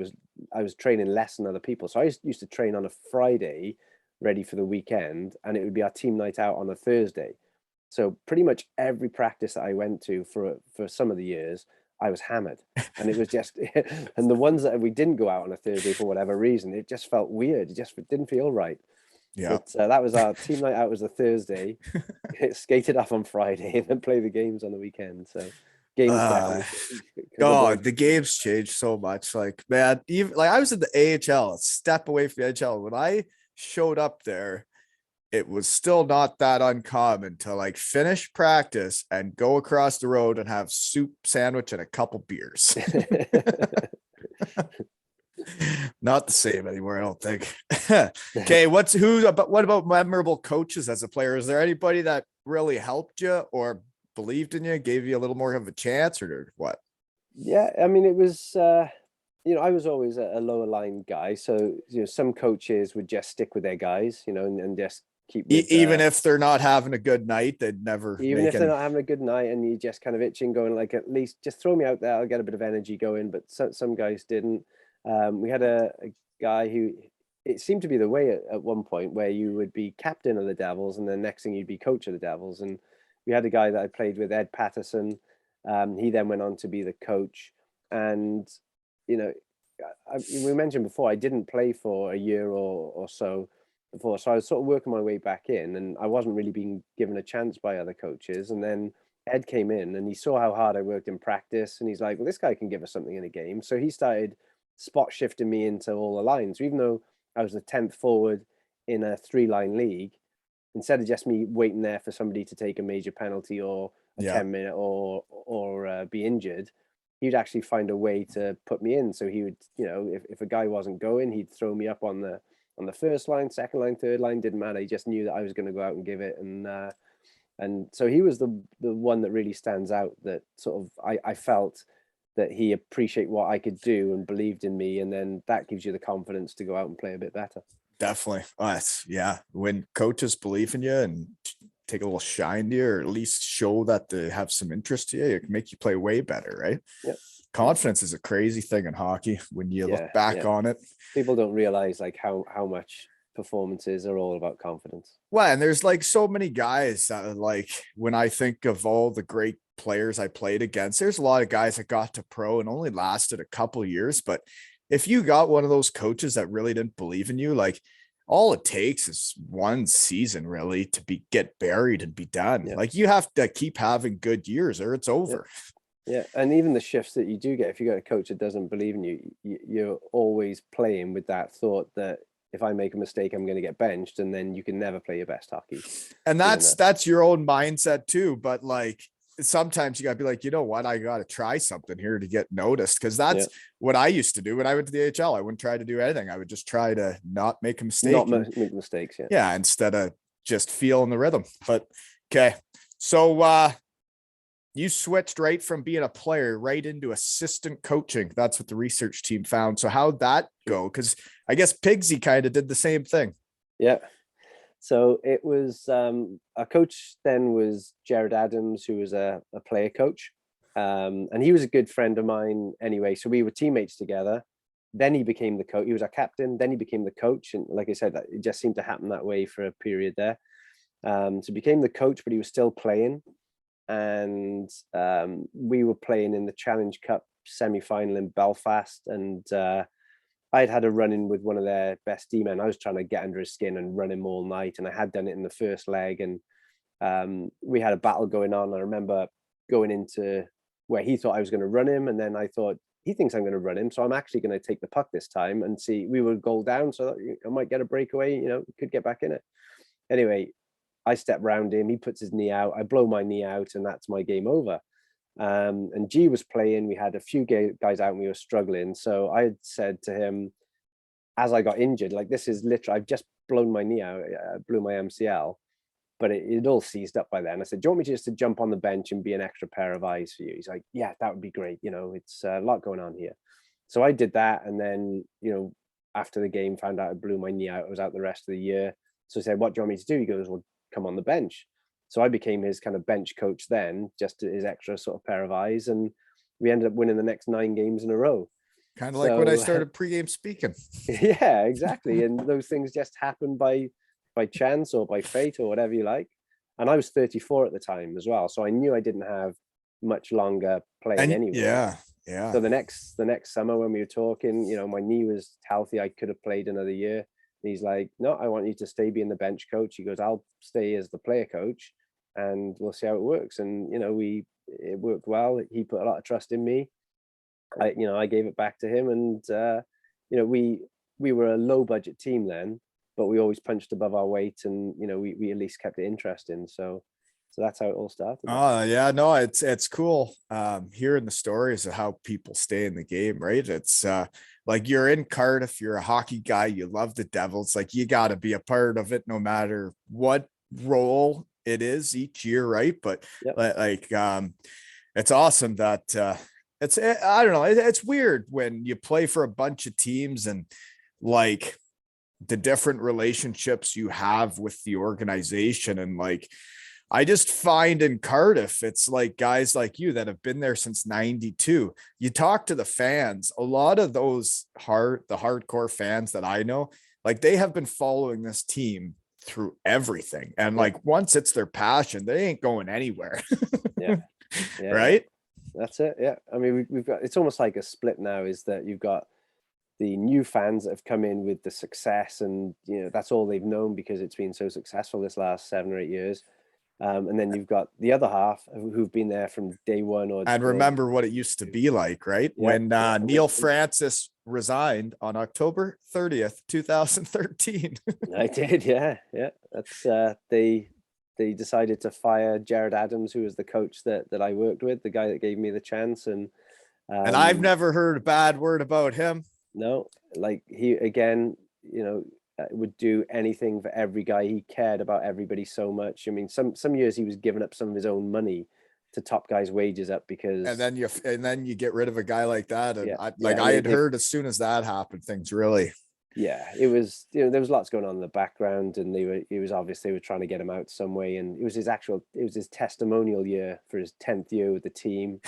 was training less than other people. So I used to train on a Friday, ready for the weekend, and it would be our team night out on a Thursday. So pretty much every practice that I went to for some of the years, I was hammered, and it was just, and the ones that we didn't go out on a Thursday for whatever reason, it just felt weird. It just didn't feel right. Yeah. But that was our team night out was a Thursday, skated off on Friday, and then play the games on the weekend. So. The games changed so much. Like, man, even like I was in the AHL, a step away from the NHL. When I showed up there, it was still not that uncommon to like finish practice and go across the road and have soup, sandwich, and a couple beers. Not the same anymore, I don't think. Okay, what about memorable coaches as a player? Is there anybody that really helped you or believed in you, gave you a little more of a chance, or what? Yeah, I mean, it was I was always a lower line guy, so some coaches would just stick with their guys, and just keep with, even if they're not having a good night, they'd never they're not having a good night, and you just kind of itching, going like, at least just throw me out there, I'll get a bit of energy going. But some guys didn't. We had a guy who, it seemed to be the way at one point, where you would be captain of the Devils, and then next thing you'd be coach of the Devils. And we had a guy that I played with, Ed Patterson. He then went on to be the coach. And, we mentioned before, I didn't play for a year or so before. So I was sort of working my way back in, and I wasn't really being given a chance by other coaches. And then Ed came in and he saw how hard I worked in practice. And he's like, well, this guy can give us something in a game. So he started spot shifting me into all the lines. So even though I was the 10th forward in a 3-line league, instead of just me waiting there for somebody to take a major penalty or a 10-minute or be injured, he'd actually find a way to put me in. So he would, if a guy wasn't going, he'd throw me up on the first line, second line, third line, didn't matter. He just knew that I was going to go out and give it. And so he was the one that really stands out, that sort of I felt that he appreciated what I could do and believed in me, and then that gives you the confidence to go out and play a bit better. definitely. Yeah. When coaches believe in you and take a little shine to you, or at least show that they have some interest to you, it can make you play way better, right? Yep. Confidence is a crazy thing in hockey when you look back on it. People don't realize like how much performances are all about confidence. Well, and there's like so many guys that like, when I think of all the great players I played against, there's a lot of guys that got to pro and only lasted a couple years. But if you got one of those coaches that really didn't believe in you, like all it takes is one season really to get buried and be done. Yeah. Like you have to keep having good years or it's over. Yeah. And even the shifts that you do get, if you got a coach that doesn't believe in you, you're always playing with that thought that if I make a mistake, I'm going to get benched, and then you can never play your best hockey. And that's your own mindset too. But like, sometimes you gotta be like, you know what, I gotta try something here to get noticed. Cause that's what I used to do when I went to the EIHL. I wouldn't try to do anything. I would just try to not make a mistake. Not make mistakes. Yeah. Instead of just feeling the rhythm. But okay. So you switched right from being a player right into assistant coaching. That's what the research team found. So how'd that go? Because I guess Pigsy kind of did the same thing. Yeah. So it was our coach then was Jared Adams, who was a player coach. And he was a good friend of mine anyway. So we were teammates together. Then he became the coach. He was our captain. Then he became the coach. And like I said, it just seemed to happen that way for a period there. So he became the coach, but he was still playing. And we were playing in the Challenge Cup semi-final in Belfast, and I'd had a run-in with one of their best D-men. I was trying to get under his skin and run him all night, and I had done it in the first leg, and we had a battle going on. I remember going into where he thought I was going to run him, and then I thought, he thinks I'm going to run him, so I'm actually going to take the puck this time and see. We were goal down, so I might get a breakaway, could get back in it. Anyway, I step round him, he puts his knee out, I blow my knee out, and that's my game over. And G was playing, we had a few guys out and we were struggling. So I had said to him, as I got injured, like, this is literally, I've just blown my knee out, blew my MCL, but it all seized up by then. I said, do you want me just to jump on the bench and be an extra pair of eyes for you? He's like, yeah, that would be great. It's a lot going on here. So I did that. And then, after the game, found out I blew my knee out. I was out the rest of the year. So I said, what do you want me to do? He goes, well, come on the bench. So I became his kind of bench coach then, just his extra sort of pair of eyes. And we ended up winning the next 9 games in a row. Kind of like when I started pregame speaking. Yeah, exactly. And those things just happen by chance or by fate or whatever you like. And I was 34 at the time as well. So I knew I didn't have much longer playing anyway. Yeah. So the next summer when we were talking, my knee was healthy. I could have played another year. And he's like, no, I want you to stay being the bench coach. He goes, I'll stay as the player coach and we'll see how it works. And, it worked well. He put a lot of trust in me. I gave it back to him, and we were a low budget team then, but we always punched above our weight, and we at least kept it interesting. So that's how it all started. Oh yeah, no, it's cool hearing the stories of how people stay in the game, right? It's like, you're in Cardiff, you're a hockey guy, you love the Devils, like you got to be a part of it no matter what role it is each year, right? But it's awesome that I don't know, it's weird when you play for a bunch of teams and like the different relationships you have with the organization. And like, I just find in Cardiff, it's like guys like you that have been there since 92. You talk to the fans, a lot of those the hardcore fans that I know, like they have been following this team through everything. And like, once it's their passion, they ain't going anywhere. Yeah. Right. That's it. Yeah. I mean, we've got, it's almost like a split now, is that you've got the new fans that have come in with the success, and that's all they've known because it's been so successful this last 7 or 8 years. And then you've got the other half who've been there from day one. And remember what it used to be like, right? Yeah, when Neil Francis resigned on October 30th, 2013. I did, yeah. That's they decided to fire Jared Adams, who was the coach that I worked with, the guy that gave me the chance. And I've never heard a bad word about him. No, like he, again, would do anything for every guy. He cared about everybody so much. I mean, some years he was giving up some of his own money to top guys' wages up because. And then you get rid of a guy like that. And I had heard as soon as that happened, things really. Yeah, it was, there was lots going on in the background, and it was obvious they were trying to get him out some way. And it was his testimonial year for his 10th year with the team.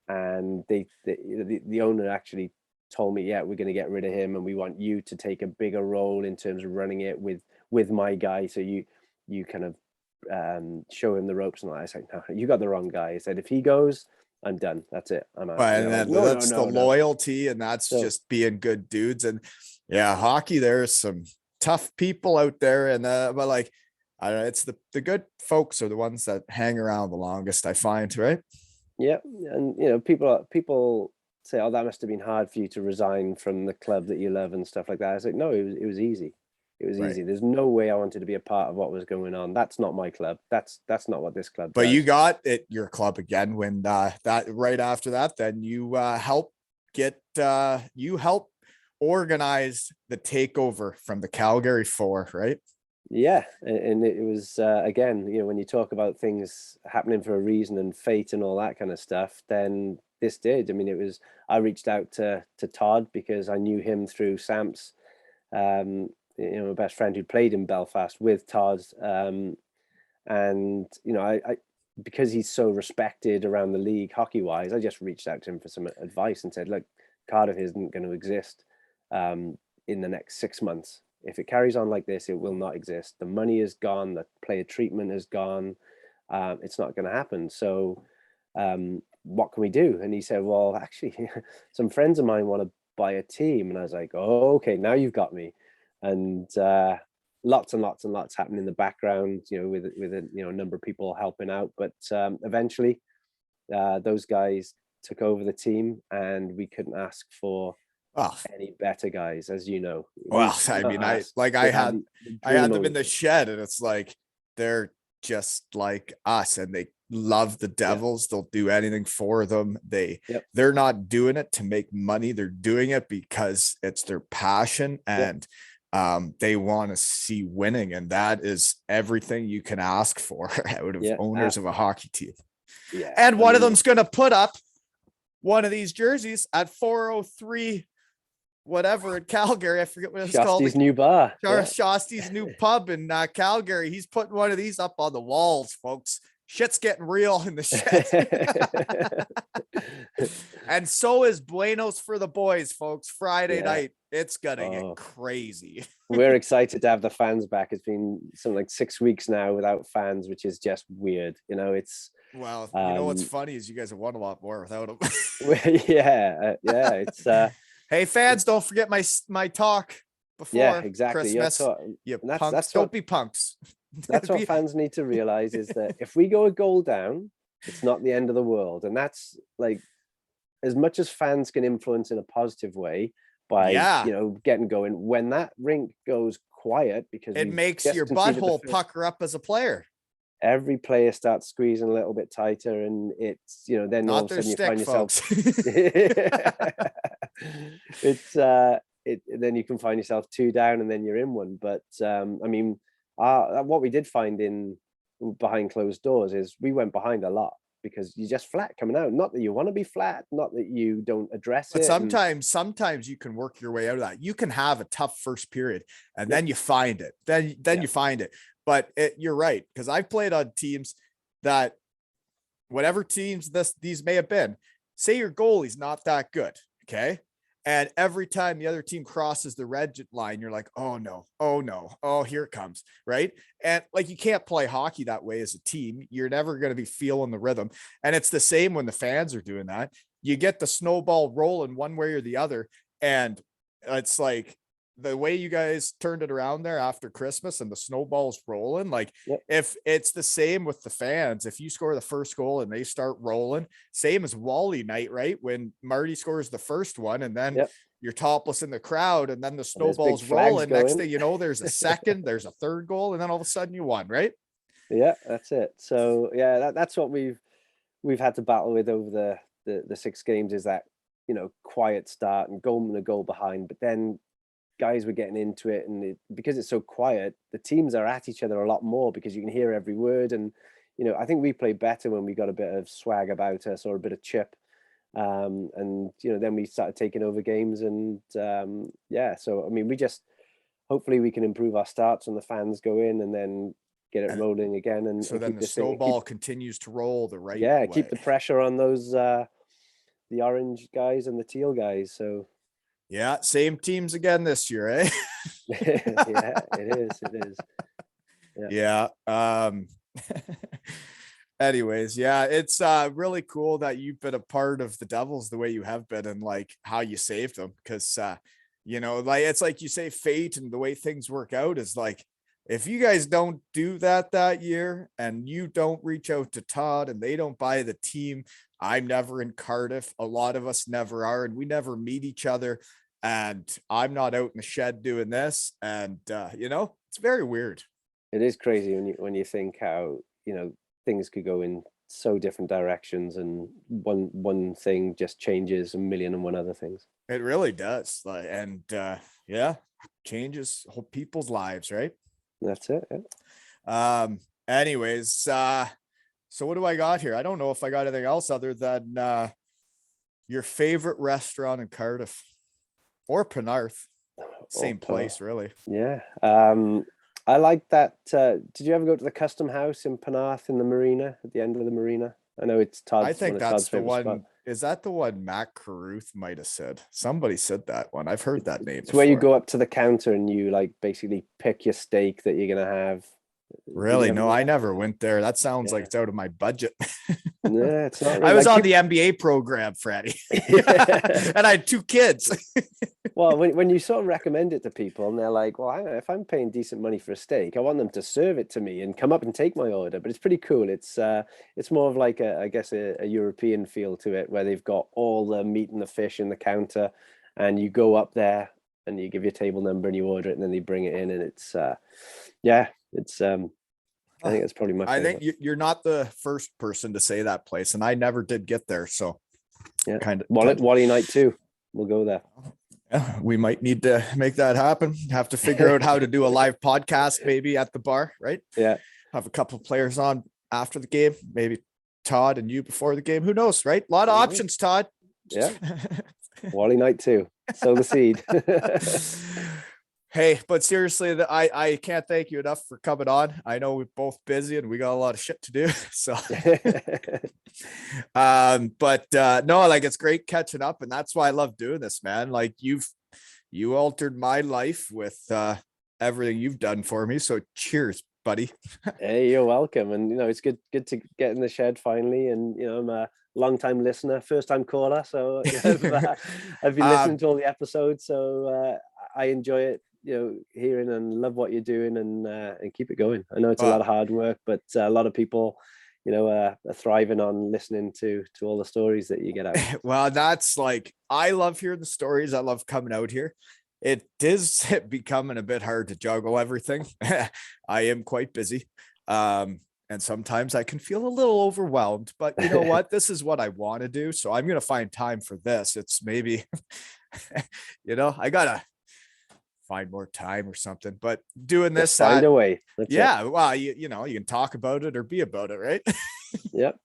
And the owner actually told me, yeah, we're going to get rid of him, and we want you to take a bigger role in terms of running it with my guy. So you kind of show him the ropes and all that. I said, no, you got the wrong guy. I said, if he goes, I'm done. That's it. I'm out. But Like, and no, that's no, the no, no. loyalty, and that's So just being good dudes. And yeah, hockey, there's some tough people out there, and but like, I don't know, it's the good folks are the ones that hang around the longest, I find, right? yeah, and people say, oh, that must have been hard for you to resign from the club that you love and stuff like that. I was like, no, it was easy. It was Right. easy. There's no way I wanted to be a part of what was going on. That's not my club. That's not what this club But you does. got it your club again when that right after that, then you help get you help organize the takeover from the Calgary Four, right? Yeah, and it was again, when you talk about things happening for a reason and fate and all that kind of stuff, then this did. I mean, I reached out to Todd because I knew him through Samps, my best friend who played in Belfast with Todd, and I because he's so respected around the league hockey wise, I just reached out to him for some advice and said, look, Cardiff isn't going to exist in the next 6 months. If it carries on like this, it will not exist. The money is gone. The player treatment is gone. It's not going to happen. So what can we do? And he said, well, actually, some friends of mine want to buy a team. And I was like, oh, okay, now you've got me. And lots and lots and lots happened in the background, with a number of people helping out. But eventually, those guys took over the team, and we couldn't ask for Oh, any better guys, as you know. We well, I cannot mean, I ask. like They had the I had dream them in over the them. shed, and it's like they're just like us, and they love the Yeah. Devils. They'll do anything for them. Yep. They're not doing it to make money. They're doing it because it's their passion, Yep. and they want to see winning, and that is everything you can ask for out of Yeah. owners of a hockey team. Yeah. And I one of mean, them's going to put up one of these jerseys at 403 whatever in Calgary. I forget what it's called. Shosty's new bar. Yeah. Shosty's new pub in Calgary. He's putting one of these up on the walls, folks. Shit's getting real in the shed. And so is Buenos for the boys, folks. Friday night. It's gonna get crazy. We're excited to have the fans back. It's been something like 6 weeks now without fans, which is just weird. It's well, what's funny is you guys have won a lot more without them. yeah. It's hey fans, don't forget my talk before exactly. Christmas. You punks, don't be punks. That's what fans need to realize, is that if we go a goal down, it's not the end of the world. And that's like, as much as fans can influence in a positive way by getting going, when that rink goes quiet, because it makes your butthole pucker up as a player. Every player starts squeezing a little bit tighter, and it's then not all of a sudden you find yourself it's then you can find yourself 2 down, and then you're in one. But I mean, what we did find in behind closed doors is we went behind a lot, because you're just flat coming out. Not that you want to be flat, not that you don't address but it. Sometimes you can work your way out of that. You can have a tough first period, and then you find it. Then you find it. But you're right, because I've played on teams that, whatever teams these may have been, say your goalie's not that good, okay? And every time the other team crosses the red line, you're like, oh no, oh, here it comes, right? And like, you can't play hockey that way as a team. You're never going to be feeling the rhythm. And it's the same when the fans are doing that. You get the snowball rolling one way or the other, and it's like, the way you guys turned it around there after Christmas and the snowball's rolling, like if it's the same with the fans, if you score the first goal and they start rolling, same as Wally night, right? When Marty scores the first one, and then you're topless in the crowd, and then the snowball's rolling. Next thing you know, there's a second, there's a third goal, and then all of a sudden you won, right? Yeah, that's it. So that's what we've had to battle with over the 6 games, is that quiet start and a goal behind, but then guys were getting into it, and because it's so quiet, the teams are at each other a lot more, because you can hear every word. And I think we played better when we got a bit of swag about us, or a bit of chip, and then we started taking over games. And so I mean, we just hopefully we can improve our starts when the fans go in, and then get it rolling again. And so then keep the this thing, snowball continues to roll the right way. keep the pressure on those the orange guys and the teal guys. So yeah, same teams again this year, eh? yeah, it is. Yeah. Anyways, yeah, it's really cool that you've been a part of the Devils the way you have been, and like how you saved them. Because you know, like it's like you say, fate and the way things work out is like, if you guys don't do that year and you don't reach out to Todd and they don't buy the team, I'm never in Cardiff. A lot of us never are, and we never meet each other. And I'm not out in the shed doing this. And you know, it's very weird. It is crazy when you think how, you know, things could go in so different directions, and one thing just changes a million and one other things. It really does. Like, and yeah, changes whole people's lives, right? That's it. Yeah. Anyways, so what do I got here? I don't know if I got anything else other than your favorite restaurant in Cardiff or Penarth. Same place, really. Yeah. I like that. Did you ever go to the Custom House in Penarth in the marina, at the end of the marina? I know it's Todd's. I think that's Todd's the one. spot. Is that the one Matt Carruth might have said? Somebody said that one. I've heard that name. It's where you go up to the counter and you like basically pick your steak that you're gonna have. Really? No, I never went there. That sounds like it's out of my budget. Yeah, it's not. I was on the MBA program, Freddie, and I had 2 kids. Well, when you sort of recommend it to people and they're like, well, if I'm paying decent money for a steak, I want them to serve it to me and come up and take my order. But it's pretty cool. It's more of like I guess a European feel to it, where they've got all the meat and the fish in the counter, and you go up there and you give your table number and you order it, and then they bring it in, and it's I think it's probably my favorite. I think you're not the first person to say that place, and I never did get there. So yeah, kind of Wally night too. We'll go there. Yeah, we might need to make that happen. Have to figure out how to do a live podcast, maybe at the bar, right? Yeah. Have a couple of players on after the game, maybe Todd and you before the game. Who knows, right? A lot of options, Todd. Yeah. Wally night too. Sow the seed. Hey, but seriously, I can't thank you enough for coming on. I know we're both busy and we got a lot of shit to do. So, no, like it's great catching up, and that's why I love doing this, man. Like you altered my life with everything you've done for me. So cheers, buddy. Hey, you're welcome. And you know, it's good to get in the shed finally. And you know, I'm a long-time listener, first-time caller. So I've been listening to all the episodes. So I enjoy it. You know, hearing and love what you're doing, and keep it going. I know it's a lot of hard work, but a lot of people, you know, are thriving on listening to all the stories that you get out. Well, that's like, I love hearing the stories. I love coming out here. It is becoming a bit hard to juggle everything. I am quite busy. And sometimes I can feel a little overwhelmed, but you know what? This is what I want to do. So I'm going to find time for this. It's maybe, you know, I gotta find more time or something, but doing this, find a way. Yeah. Well, you know, you can talk about it or be about it. Right. Yep.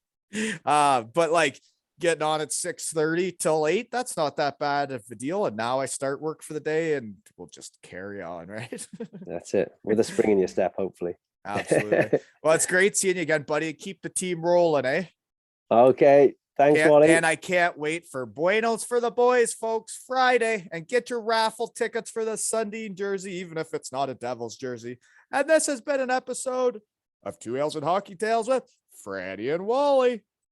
But like getting on at 6:30 till 8, that's not that bad of a deal. And now I start work for the day and we'll just carry on. Right. That's it. With a spring in your step, hopefully. Absolutely. Well, it's great seeing you again, buddy. Keep the team rolling, eh? Okay. Thanks, Wally. And I can't wait for Buenos for the boys, folks, Friday, and get your raffle tickets for the Sundin jersey, even if it's not a Devils jersey. And this has been an episode of 2 Ales and Hockey Tales with Freddie and Wally.